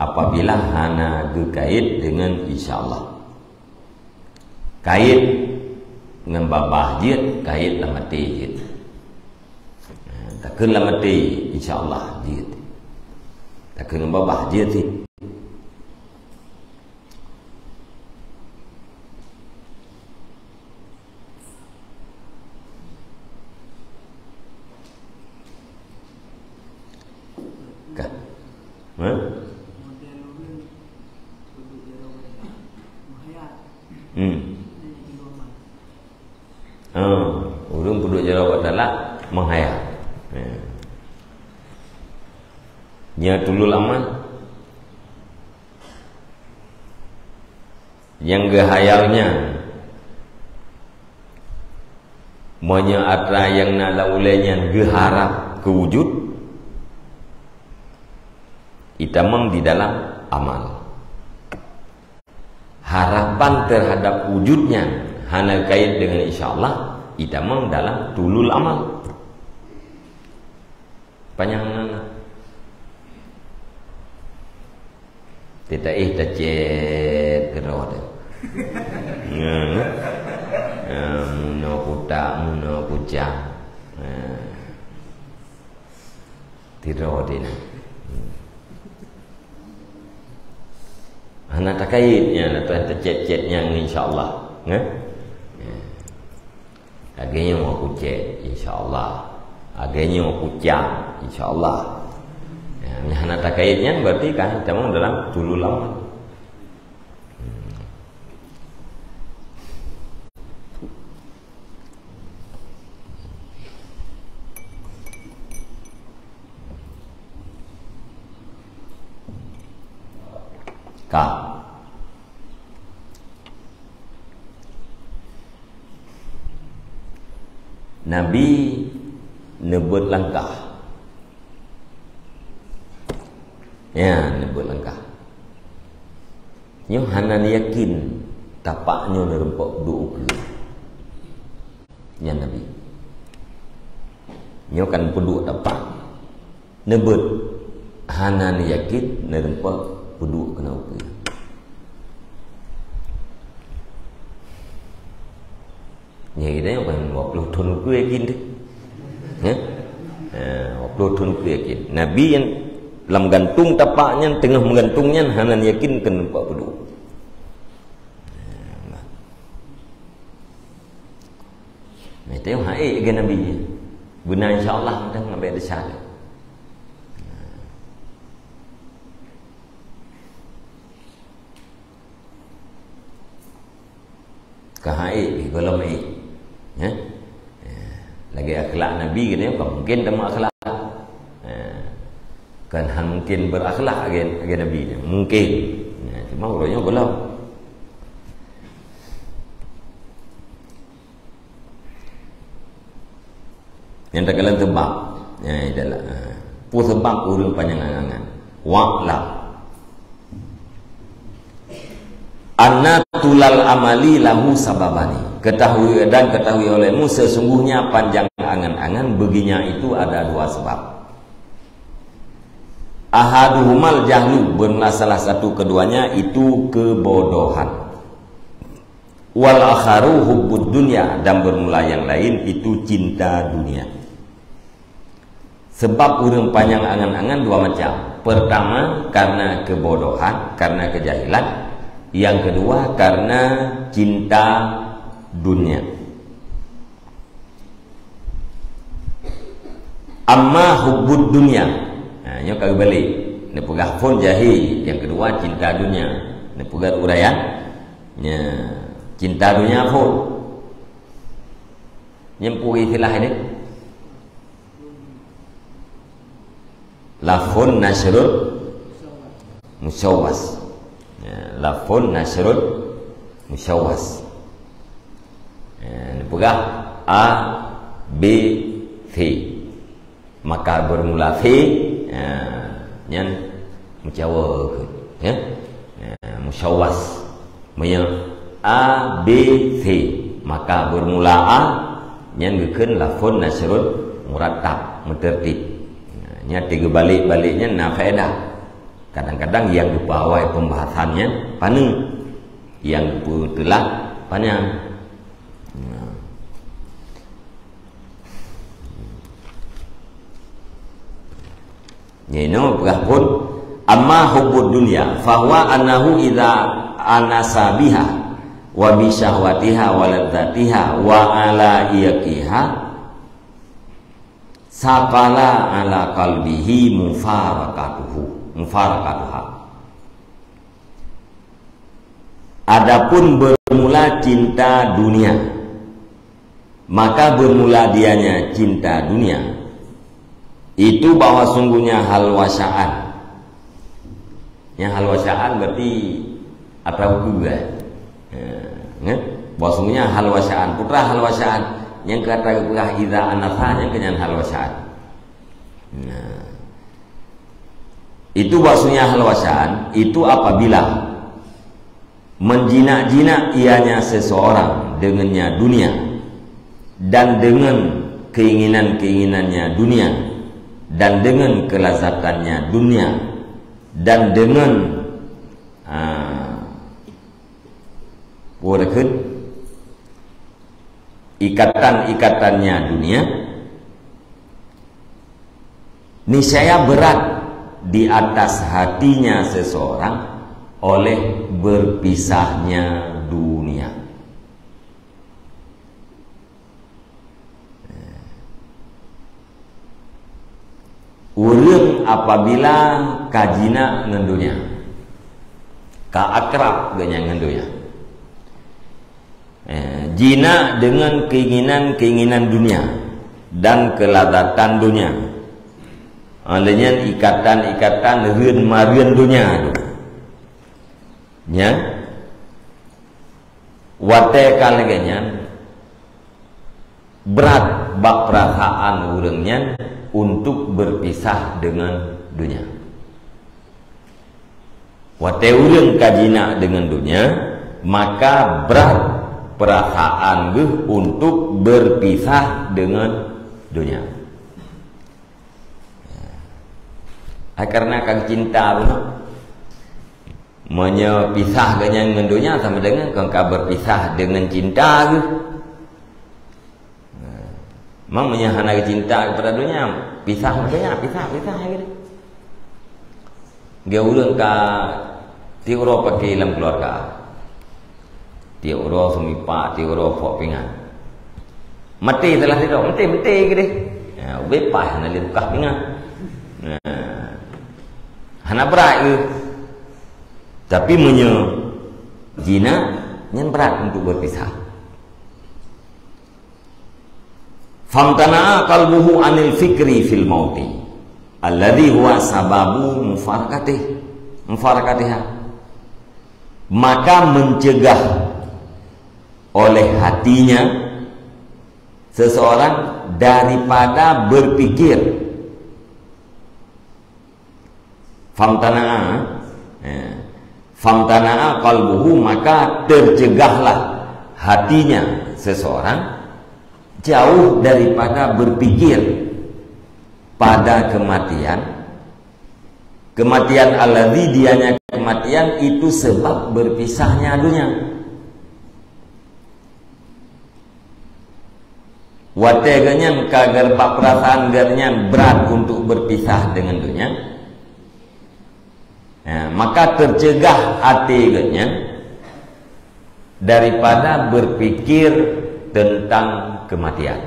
apabila hana gekait dengan insyaallah. Kait dengan babah jid, kait la mati jid. Takkan la mati insyaallah jid. Takkan babah jid jid. Urung penduduk Jarawat adalah menghayal. Nya tulul amal. Yang gehayalnya monya atra yang nala ulenya geharap kewujud itamang di dalam amal. Harapan terhadap wujudnya hana kait dengan insyaallah itamang dalam tulul amal. Panjangan tidak tercet gerod. Muno kuda, muno kujang. Tirodin. Hana terkaitnya atau tercet-cetnya insyaallah. Agaknya mau kucet insyaallah. Agaknya mau kujang insyaallah. Hana terkaitnya berarti kan memang dalam tulul amal. Nabi nebut langkah. Ya, nebut langkah. Nyo hana yakin tapaknya nerempak dua ke. Ya Nabi. Nyo kan peduk tapak. Nebut hana yakin nerempak peduk kena uke. Nya kita yang kan 20 tahun uke yakin deh. 20 tahun uke yakin. Nabi yang dalam gantung tapaknya, tengah menggantungnya hana yakin kena nampak peduk. Itu yang haik ke Nabi ni. Benar insyaAllah kita mengambil ada syarat. Kehaik kalau baik. Ya? Lagi akhlak Nabi kita kan mungkin tak akhlak. Kan mungkin berakhlak agen Nabi ni. Mungkin. Cuma orangnya belum. Yang tak kalah tebak. Ya adalah pu sebab urang panjang angan. wa'lam anna tulal amali lahu sababani, ketahui olehmu sesungguhnya panjang angan-angan baginya itu ada dua sebab. Ahaduhumal jahlu, bermula salah satu keduanya itu kebodohan. Wal akharu hubbud dunya, dan bermula yang lain itu cinta dunia. Sebab urang panjang angan-angan dua macam. Pertama karena kebodohan, karena kejahilan. Yang kedua karena cinta dunia. Amma hubbud dunya, nah nyo kagak balik. Ne pegah pun jahil. Yang kedua cinta dunia. Ne pegah uraian. Nya cinta dunia pun. Nyempu istilah ini. Lafun nasrul musawwas. Lafun nasrul musawwas. Pegah A B V, maka bermula V nyan mucawa ya, musawwas maya A B V, maka bermula A nyan gekeun lafun nasrul murattab mutertib. Nya tiga balik-baliknya na faedah. Kadang-kadang yang dipawai pembahasannya paneng, yang telah panjang. Nyeno pun amma hubbud dunya fahuwa annahu idza anasa biha wa bi syahwatiha wa ladzatiha wa ala yaqiha saqala ala qalbihi mufarakatuha. Adapun bermula cinta dunia, maka bermula dianya cinta dunia itu bahwa sungguhnya halwasaan. Yang halwasaan berarti atau juga bahwa sungguhnya halwasaan, putra halwasaan yang kata belah idza anafanya kenyan halwasaan. Nah, itu bahasanya halwasaan itu apabila menjinak-jinak ianya seseorang dengannya dunia dan dengan keinginan-keinginannya dunia dan dengan kelazatannya dunia dan dengan ikatan-ikatannya dunia, niscaya berat di atas hatinya seseorang oleh berpisahnya dunia. Urang apabila kajina ngendunya, ka akrab dengan ngendunya, jina dengan keinginan-keinginan dunia dan kelazatan dunia, dengan ikatan-ikatan reun marian dunia nya wate kalegenya berat bak perasaan urangnya untuk berpisah dengan dunia. Wate urang kajina dengan dunia, maka berat perasaan untuk berpisah dengan dunia. Karena kang cinta menyepisah dengan dunia sama dengan kang berpisah dengan cinta Mang menyahana cinta kepada dunia, pisah makanya pisah gitu. Dia urang ka tiuro pakai dalam keluarga. Tiuro sumipa, tiuro pok pingan. Mati telah tidak, mati gitu. Ya, bebas hana liukah pingan. Nah, hana berat ke. Tapi jina nyen berat untuk berpisah. Famtana'a qalbuhu anil fikri fil mauti alladhi huwa sababu mufarakatiha, maka mencegah oleh hatinya seseorang daripada berpikir famtana'a qalbuhu, maka tercegahlah hatinya seseorang jauh daripada berpikir pada kematian. Kematian alladzi, dianya kematian itu sebab berpisahnya dunia. Wateganya kagar perasaan gernya berat untuk berpisah dengan dunia, maka tercegah ateganya daripada berpikir tentang kematian.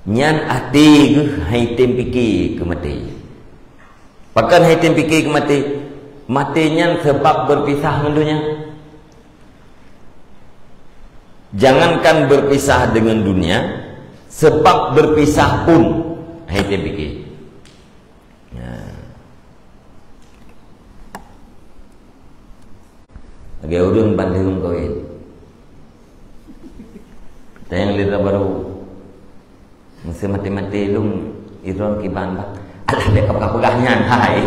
Nyan ateg haitem fikir kematian. Pakan haitem fikir kematian, matinya sebab berpisah dengan dunia. Jangankan berpisah dengan dunia, sebab berpisah pun haitem fikir. Agak urang bandung kawin. Tayang lida baru mesti mati-mati lung iron kiban bak. Alah dia pegah-pegahnya hai.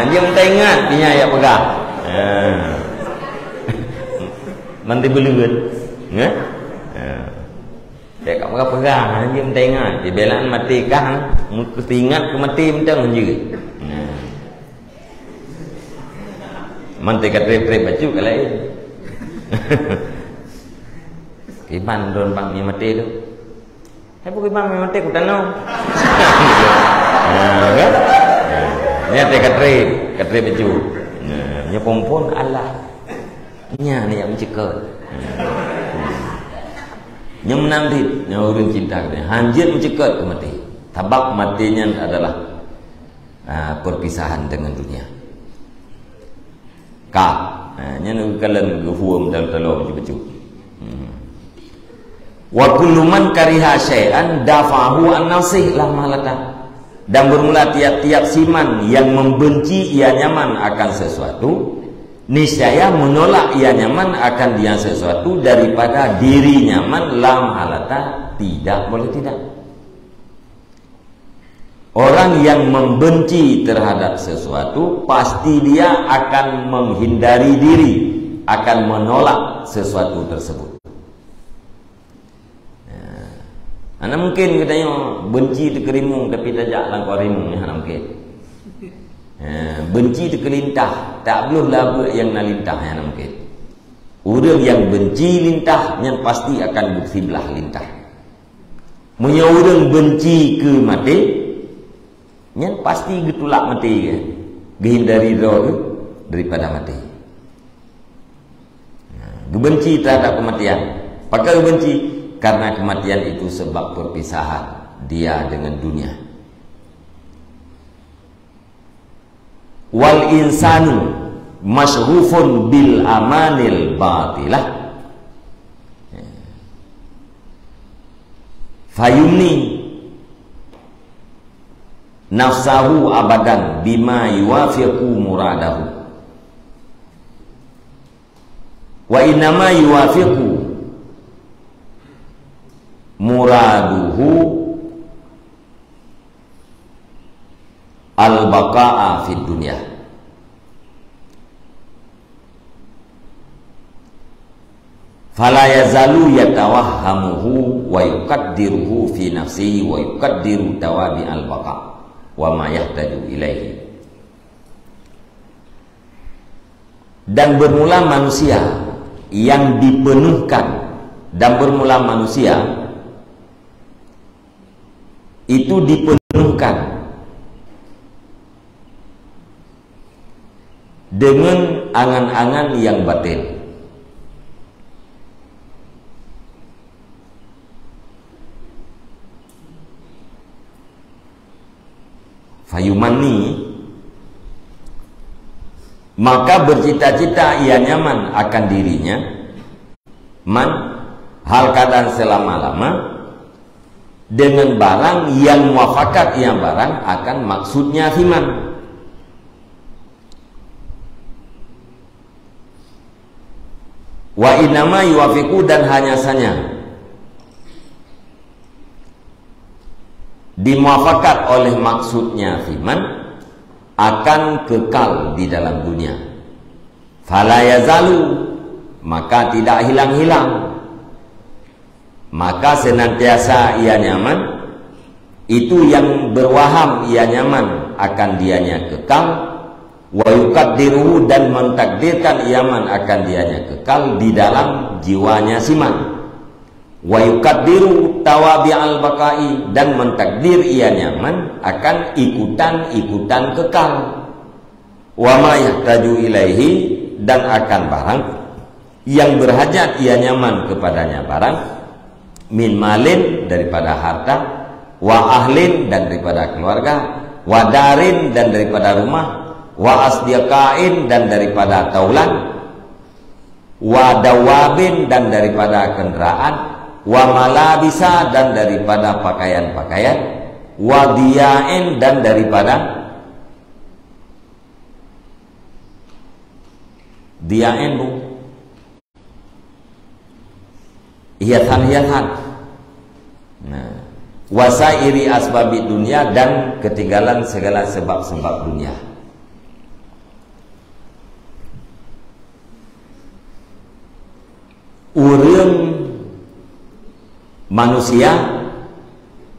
Dia minta ingat dia ya pegah. Nanti belut. Dia kat pegah-pegah dia minta ingat. Dia belaan mati kan, mesti ingat ke mati minta juga. Mantai kat trip-trip baju ke lain. Kiban don bang ni mati tu. Hai bukan bang mati ku tanau. Kan? Ni ada kat trip baju. Nya pompon Allah. Nya ni yang mencekal. Nya menandit, nya orang cinta dia. Hanjir mencekal ke mati. Tabak matinya adalah perpisahan dengan dunia. Nya nu kalen guhuam dalam telur baju. Wa kullu man kariha syai'an dafahu an nafsihi la malata. Dan bermula tiap-tiap siman yang membenci ia nyaman akan sesuatu, niscaya menolak ia nyaman akan dia sesuatu daripada diri nyaman, la malata, tidak boleh tidak. Orang yang membenci terhadap sesuatu, pasti dia akan menghindari diri, akan menolak sesuatu tersebut. Ana mungkin katanya benci terkerimung tapi tajak langkau rimung ni ana mungkin. Benci terkelintah, tak beluh laba yang nalintah ana mungkin. Orang yang benci lintah yang pasti akan bukti belah lintah. Munya orang benci ke mati, yang pasti getulak mati ke. Gehindari daripada mati. Gebenci terhadap kematian. Pakai benci karena kematian itu sebab perpisahan dia dengan dunia. Wal insanu masyrufun bil amanil batilah. Fayumni nafsahu abadan bima yuwafiqu muradahu. Wa innama yuwafiqu muraduhu al-baqa'a fid dunya. Fala yazalu yatawahhamuhu wa yuqaddiruhu fi nafsihi wa yuqaddiru tawabi al-baqa' wa ma yahtaju ilaihi. Dan bermula manusia yang dipenuhkan, dan bermula manusia itu dipenuhkan dengan angan-angan yang batil. Fayumani, maka bercita-cita ia nyaman akan dirinya, man, hal keadaan selama-lama, dengan barang yang muafakat ia barang akan maksudnya himan. Wa inama yuwafiqu, dan hanya saja dimuafakat oleh maksudnya firman, akan kekal di dalam dunia. Fala yazalu, maka tidak hilang-hilang, maka senantiasa ia nyaman. Itu yang berwaham ia nyaman akan dianya kekal. Wa yuqaddiruhu, dan mentakdirkan ia man akan dianya kekal di dalam jiwanya siman. Wa yuqaddiru tawabi'al baqai, dan mentakdir ia nyaman akan ikutan-ikutan kekal. Wa ma yahtaju ilaihi, dan akan barang yang berhajat ia nyaman kepadanya barang, min malin, daripada harta, wa ahlin, dan daripada keluarga, wa darin, dan daripada rumah, wa asdiqain, dan daripada taulan, wa dawabin, dan daripada kendaraan, wa malabisa, dan daripada pakaian-pakaian, wa diyain, dan daripada diyain, bu, hiasan-hiasan. Nah, wasairi asbabi dunia, dan ketinggalan segala sebab-sebab dunia. Urang manusia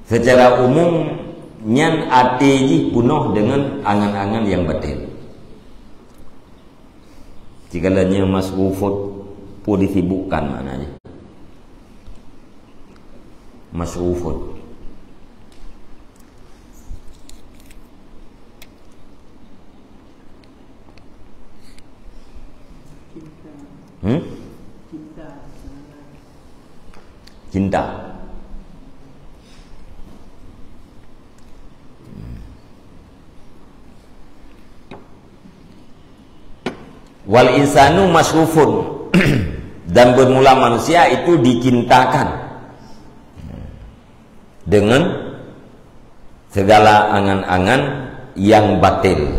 secara umum nyan ati penuh dengan angan-angan yang batil. Jikalau masrufut pun disibukkan, maknanya masrufut. Cinta. Wal insanu masrufun, dan bermula manusia itu dicintakan dengan segala angan-angan yang batil.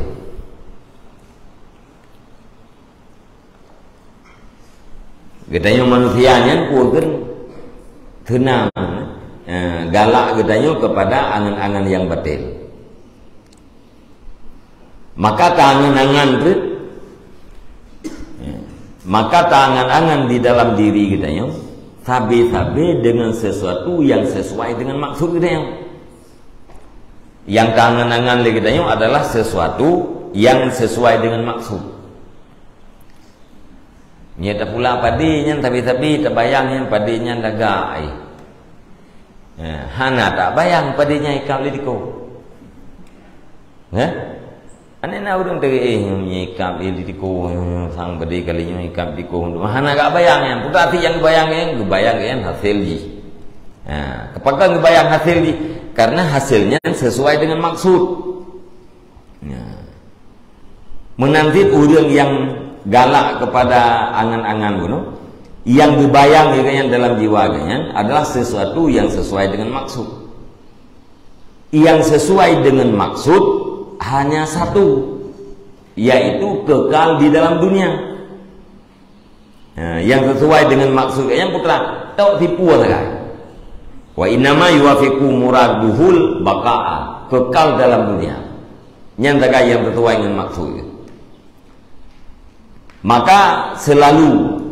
Katanya manusianya pun tenang, galak katanya kepada angan-angan yang batil. Maka tangan-angan itu, maka tangan-angan di dalam diri katanya sabe-sabe dengan sesuatu yang sesuai dengan maksud katanya. Yang tangan-angan katanya adalah sesuatu yang sesuai dengan maksud. Nyata pula padinya tapi terbayangnya padinya dagai. Hana tak bayang padinya ikam lidiko. Ane na urang tege ikam lidiko sang padi kalinya ikam lidiko. Hana gak bayangnya. Putati yang bayangnya hasil ji. Kepakan bayang hasil ji karena hasilnya sesuai dengan maksud. Menanti urang yang galak kepada angan-angan bunuh, yang dibayang yang dalam jiwanya adalah sesuatu yang sesuai dengan maksud. Yang sesuai dengan maksud hanya satu, yaitu kekal di dalam dunia. Yang sesuai dengan maksud yang putra tak tipu lah. Wa innama yuwafiqu muraduhul baqa'a, kekal dalam dunia. Yang sesuai dengan maksud. Maka selalu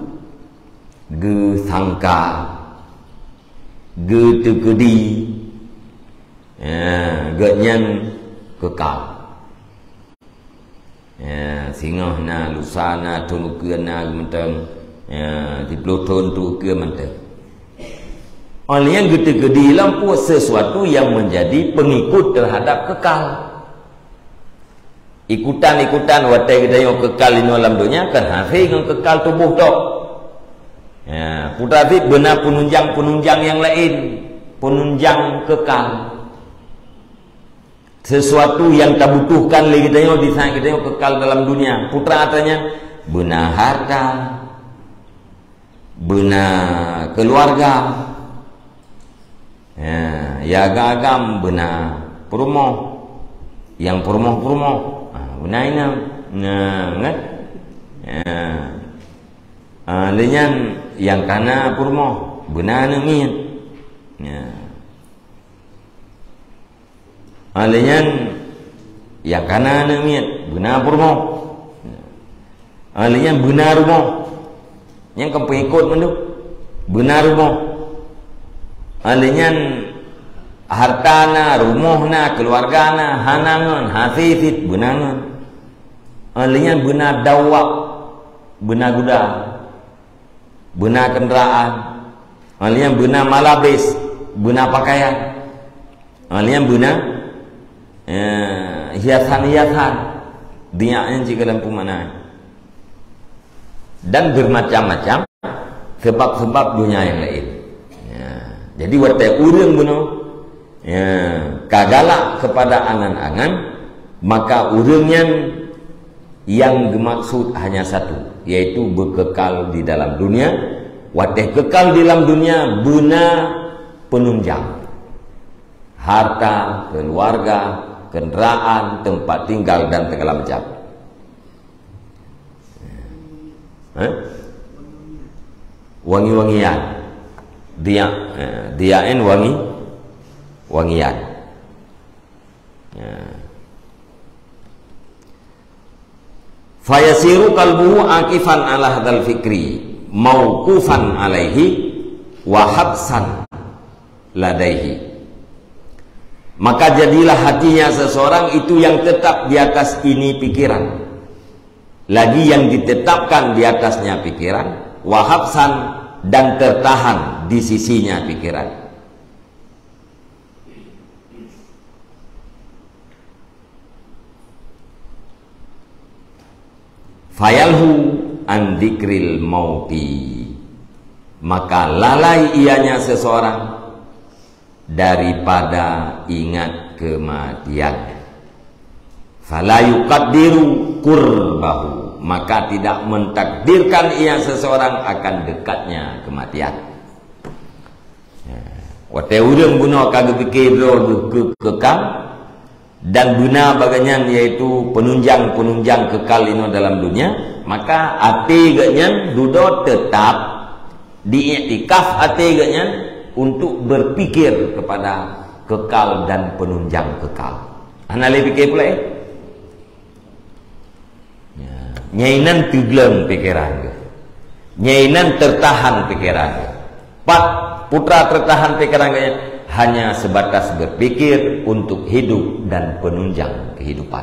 gesangka, getekedi, genyan kekal. Sehingga na lusana tunukian na mentang diploton tu ke mentang. Oleh yang getekedi lampu sesuatu yang menjadi pengikut terhadap kekal. Ikutan-ikutan watai kita yang kekal di dalam dunia kan hasil yang kekal tubuh tok. Putra itu benar penunjang yang lain, penunjang kekal. Sesuatu yang tak butuhkan lagi kita yang di sana kita yang kekal dalam dunia. Putra katanya benar harta, benar keluarga, ya agam benar perumoh, yang perumoh. Benar ini, ngat, dengan yang kana purmo benar ni, Alian yang kanan miat benar purmo. Alian benar mo. Yang kau pengikut mendu benar mo. Alian hartana, rumahna, keluargana, hanangan, hafifit, benangan. Alian benar dawak, benar kuda, benar kenderaan. Alian benar malabis, benar pakaian. Alian benar hiasan-hiasan. Dia yang jika lampu mana. Dan bermacam-macam sebab-sebab dunia yang lain. Jadi watai urang bunuh kagalak kepada angan-angan, maka urangnya yang dimaksud hanya satu, yaitu berkekal di dalam dunia. Watai kekal di dalam dunia guna penunjang harta, keluarga, kenderaan, tempat tinggal dan segala macam. Wangi-wangian diain wangian. Fayasiru qalbuhu akifan ala hadzal fikri mauqufan alaihi wa habsan ladaihi. Maka jadilah hatinya seseorang itu yang tetap di atas ini pikiran, lagi yang ditetapkan di atasnya pikiran, wa habsan, dan tertahan di sisinya pikiran. Fayalhu an dzikril mauti, maka lalai ianya seseorang daripada ingat kematian. Fala yuqaddiru qurbahu, maka tidak mentakdirkan ia seseorang akan dekatnya kematian. Watai urang guna kagak fikir kekal dan guna bagian yaitu penunjang-penunjang kekal ini dalam dunia, maka hati gaknya duduk tetap diiktikaf hati gaknya untuk berpikir kepada kekal dan penunjang kekal. Analis fikir pula nyainan tuglang pikiran, nyainan tertahan pikiran. Pak putra tertahan pikiran hanya sebatas berpikir untuk hidup dan penunjang kehidupan.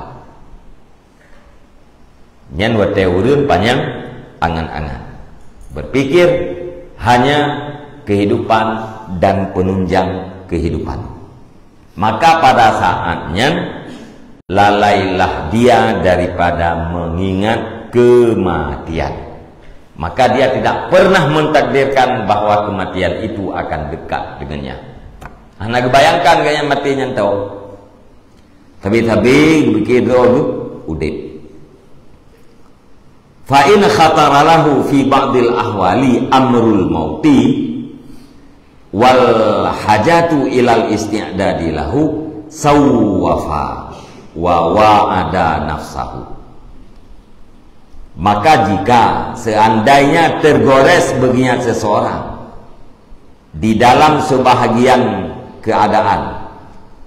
Nyan watai urun panjang angan-angan, berpikir hanya kehidupan dan penunjang kehidupan. Maka pada saatnya lalailah dia daripada mengingat kematian. Maka dia tidak pernah mentakdirkan bahwa kematian itu akan dekat dengannya. Anak bayangkan kayaknya matinya tahu. Tapi bikin dulu udah. Fa in khatara lahu fi ba'dil ahwali amrul mauti wal hajatu ilal isti'dadi lahu sawwafa wa wa'ada nafsahu. Maka jika seandainya tergores baginya seseorang di dalam sebahagian keadaan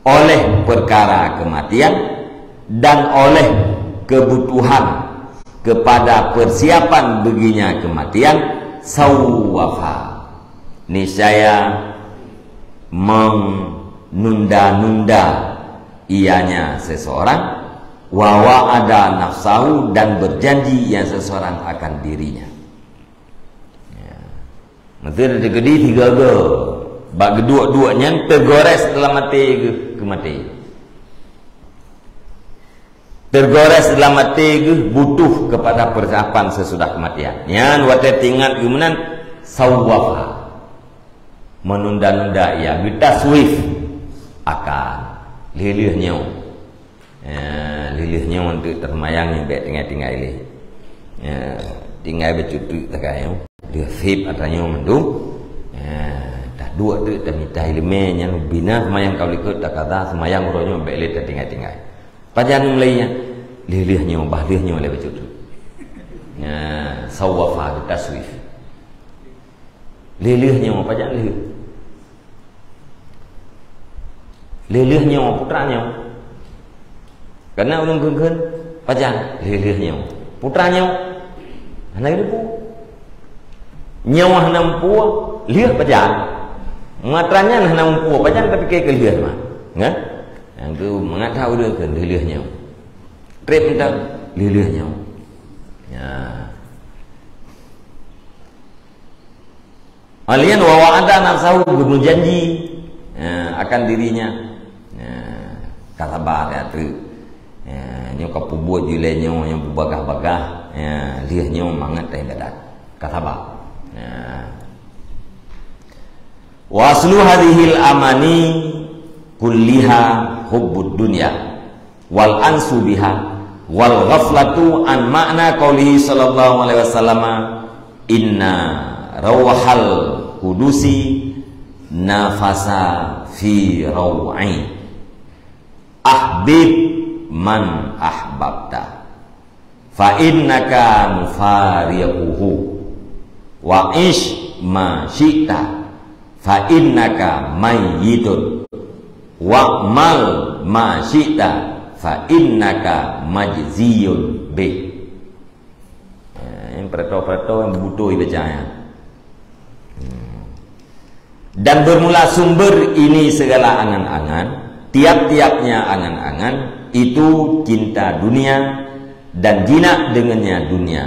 oleh perkara kematian dan oleh kebutuhan kepada persiapan baginya kematian, sawwafa, niscaya menunda-nunda ianya seseorang, wa wa'ada nafsahu, dan berjanji yang seseorang akan dirinya. Nanti ada gede tiga ke, bagi dua-duanya tergores dalam mati ke mati. Tergores dalam mati butuh kepada persiapan sesudah kematian. Yang wadah tinggal kemudian sawwafa, menunda-nunda ia, bitaswif akan lilihnya, lilihnya untuk termayang yang baik tinggal ini, tinggal bercutu terkaya, dia sip atanya mendung, dah dua tu terminta ilmunya bina semayang kau likut tak kata semayang uronya baik leh tinggal. Pajan mulainya lilihnya, bahlihnya oleh bercutu, sawwafa bitaswif, lilihnya apa pajan lilih. Lelehnya putranya Karena ulun keun pajan lilih nyau. Putra nyau. Anak itu pu. Nyau hanam pu liah pajan. Matranya hanam pu pajan tapi ke liah mah. Ngan? Yang tu mengatau dia keun lilih nyau. Trip entah lilih nyau. Ya. Alian wa wa'ada nafsahu berjanji akan dirinya. Kata bahar tu. Nyo kapubuat jule nyo yang bagah-bagah. Liah nyo mangat teh badat. Kata bah. Wa aslu hadhil amani kulliha hubbud dunya wal ansu biha wal ghaflatu an makna qaulihi sallallahu alaihi wasallam inna rawhal kudusi nafasa fi raw'i ahbib man ahbabta fa innaka mufariquhu wa ish ma syi'ta fa innaka mayyitun wa mal ma syi'ta fa innaka majziyun bi. Yang perto-perto yang butuh bacanya. Dan bermula sumber ini segala angan-angan, tiap-tiapnya angan-angan itu cinta dunia dan jinak dengannya dunia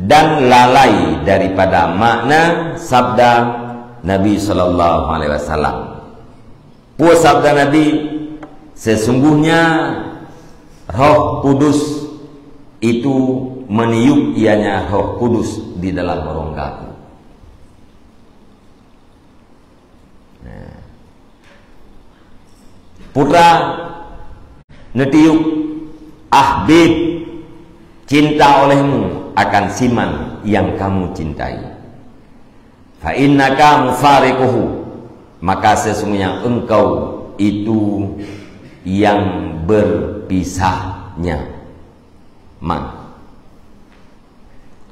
dan lalai daripada makna sabda Nabi sallallahu alaihi wasallam. Puas sabda Nabi, sesungguhnya Roh Kudus itu meniup ianya Roh Kudus di dalam ronggaku. Putra netiup ahbib cinta olehmu akan siman yang kamu cintai. Fa innaka mufariquhu, maka sesungguhnya engkau itu yang berpisahnya. Man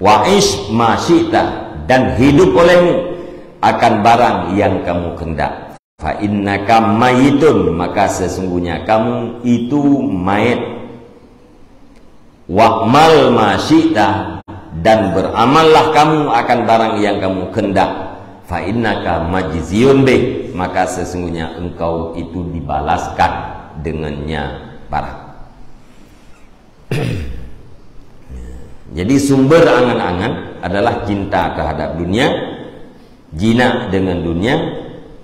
wa ish ma syi'ta, dan hidup olehmu akan barang yang kamu kehendak. Fa innaka mayitun, maka sesungguhnya kamu itu mayit. Wa'mal ma syi'ta, dan beramallah kamu akan barang yang kamu kehendak. Fa innaka majziyun bih, maka sesungguhnya engkau itu dibalaskan dengannya barang. Jadi sumber angan-angan adalah cinta terhadap dunia, jinak dengan dunia,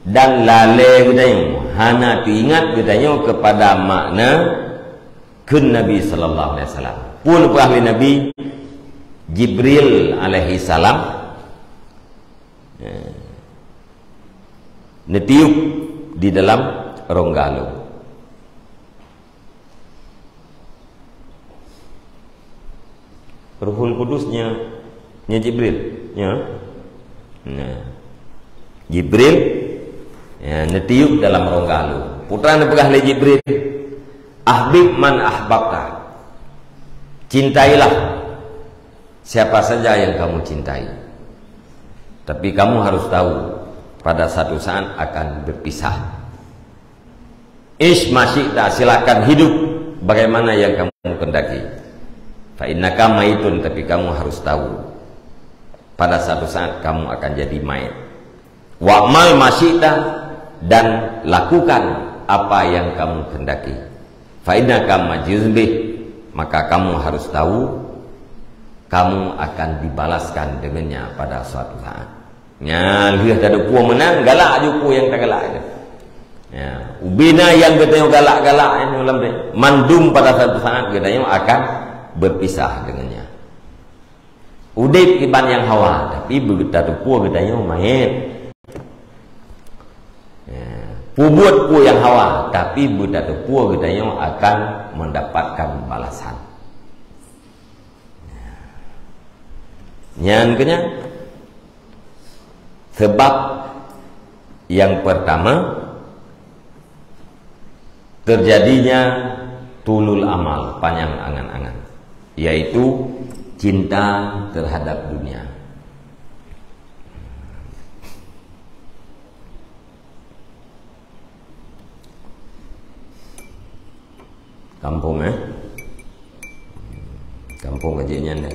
dan lalai gedanya, hana ingat gedanya kepada makna kun Nabi sallallahu alaihi wasallam. Pun ahli Nabi Jibril alaihi salam netiup di dalam ronggalu. Ruhul Kudusnya Jibril, ya. Nah, Jibril netiup dalam ronggalu. Putra nepegah le Jibril, ahbib man ahbabta, cintailah siapa saja yang kamu cintai. Tapi kamu harus tahu pada satu saat akan berpisah. Ish masyikta, silakan hidup bagaimana yang kamu kehendaki. Fa innaka maitun, tapi kamu harus tahu pada satu saat kamu akan jadi mayit. Wa'mal masyikta, dan lakukan apa yang kamu kehendaki. Fa innaka majzubih, maka kamu harus tahu kamu akan dibalaskan dengannya pada suatu saat. Ya, lihat ada puang menang, galak aja puang yang tak galak. Ya, ubina yang katanya galak-galak ini dalam mandum pada satu saat katanya akan berpisah dengannya. Udip iban yang hawa, tapi begitu ada puang katanya main. Pubuat pu yang hawa, tapi budak pu gedanya akan mendapatkan balasan. Yang kenya sebab yang pertama terjadinya tulul amal, panjang angan-angan, yaitu cinta terhadap dunia. Kampung Kampung kajiannya dah.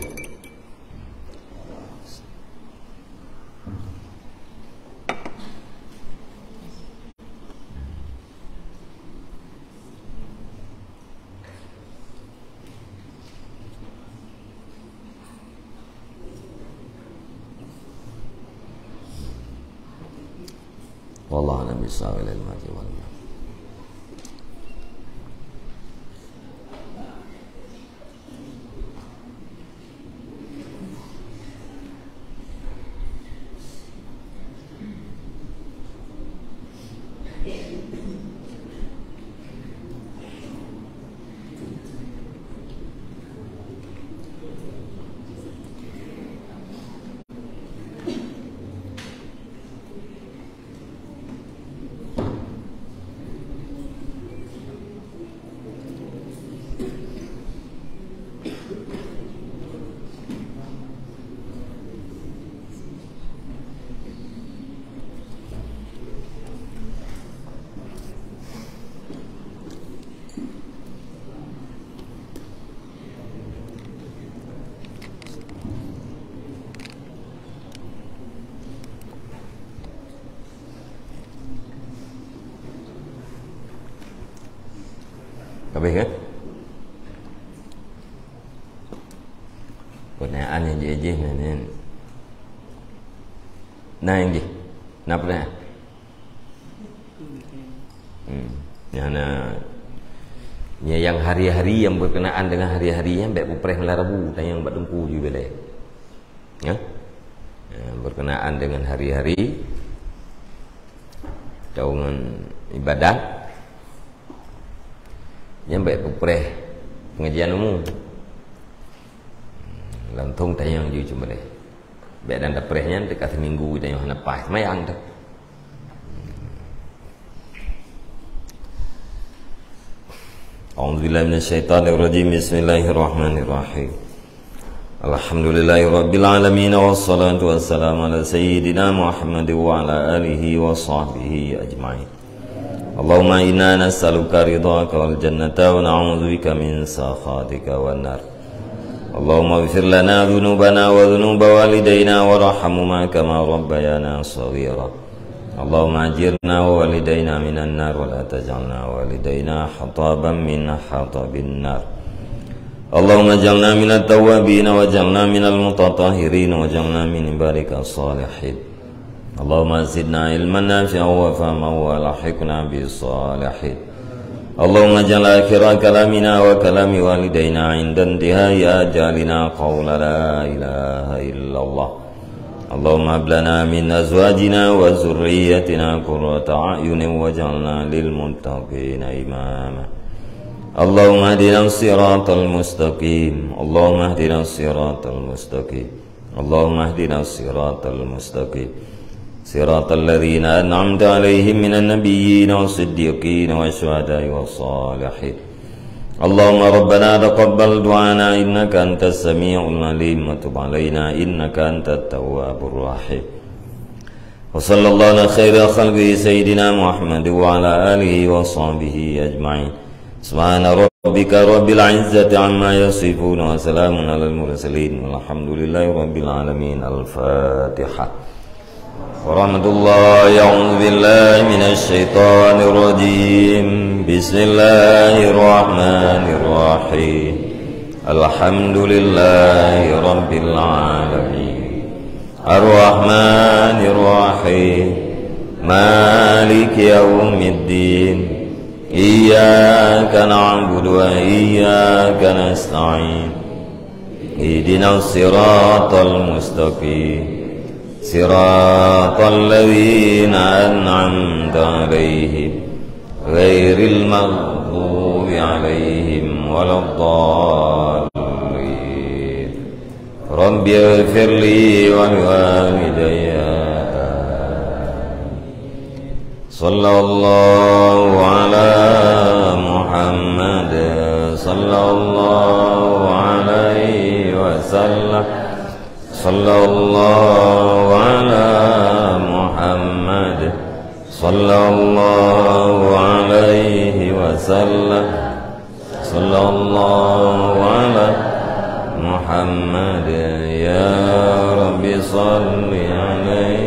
Wallahu a'lam bishawab. Habis kan? Pertanyaan yang je ni. Nah yang je. Kenapa dah? Yang hari-hari yang berkenaan dengan hari-hari yang baik Pupreh Malam Rabu dan yang buat dempu juga boleh. Ya? Berkenaan dengan hari-hari dengan ibadat yang baik Pupreh pengajian umum lantung tayang je cuma deh. Baik dan daprehnya dekat seminggu dan yang lepas semayang dah. A'udzubillahi minasyaitonirrajim. Bismillahirrahmanirrahim. Alhamdulillahirabbil alamin wassalatu wassalamu ala sayyidina Muhammad wa ala alihi wa sahbihi ajma'in. Allahumma inna nas'aluka ridhaka wal jannata wa na'udzubika min sakhatika wan nar. Allahumma ighfir lana dhunubana wa dhunuba walidayna warhamhuma kama rabbayana shaghira. Allahumma ajirna wa walidayna minan nar wa la taj'alna walidayna hataban min hatabin nar. Allahumma ij'alna minat tawwabin wa ij'alna minal mutatahhirin wa ij'alna min ibadika salihin. Allahumma zidna ilman nafi'an wa fahman wa alhiqna bis salihin. Allahumma ij'al akhira kalamina wa kalami walidayna 'inda intihai ajalina qawla la ilaha illallah. Allahumma hab lana min azwajina wa zurriyyatina qurrata a'yunin waj'alna lil muttaqina imama. Allahumma ihdina siratal mustaqim. Allahumma ihdina siratal mustaqim. Allahumma ihdina siratal mustaqim. Siratal ladzina an'amta 'alaihim minan nabiyyin was-siddiqin wasyuhada'i was-shalihin. Allahumma rabbana taqabbal du'ana innaka antas sami'ul 'alim wa tub 'alaina innaka antat tawwabur rahim. Wa sallallahu ala khairi khalqi sayyidina Muhammad wa ala alihi wa sahbihi ajma'in. Subhana rabbika rabbil 'izzati 'amma yasifun wa salamun 'alal mursalin walhamdulillahi rabbil alamin. Al-Fatihah. Warahmatullahi a'udzu billahi minasy syaithanir rajim. Bismillahirrahmanirrahim. Alhamdulillahi rabbil alamin. Ar-Rahmanir Rahim. Maliki yaumiddin. Iyyaka na'budu wa iyyaka nasta'in. Ihdinas siratal mustaqim. Siratal ladzina an'amta 'alaihim ghairil maghdubi 'alaihim waladdallin. Rabbi ighfirli wa liwalidayya. Sallallahu ala Muhammad sallallahu alaihi wasallam. Sallallahu ala Muhammad sallallahu alaihi wasallam. sallallahu ala Muhammad ya Rabbi salli alaihi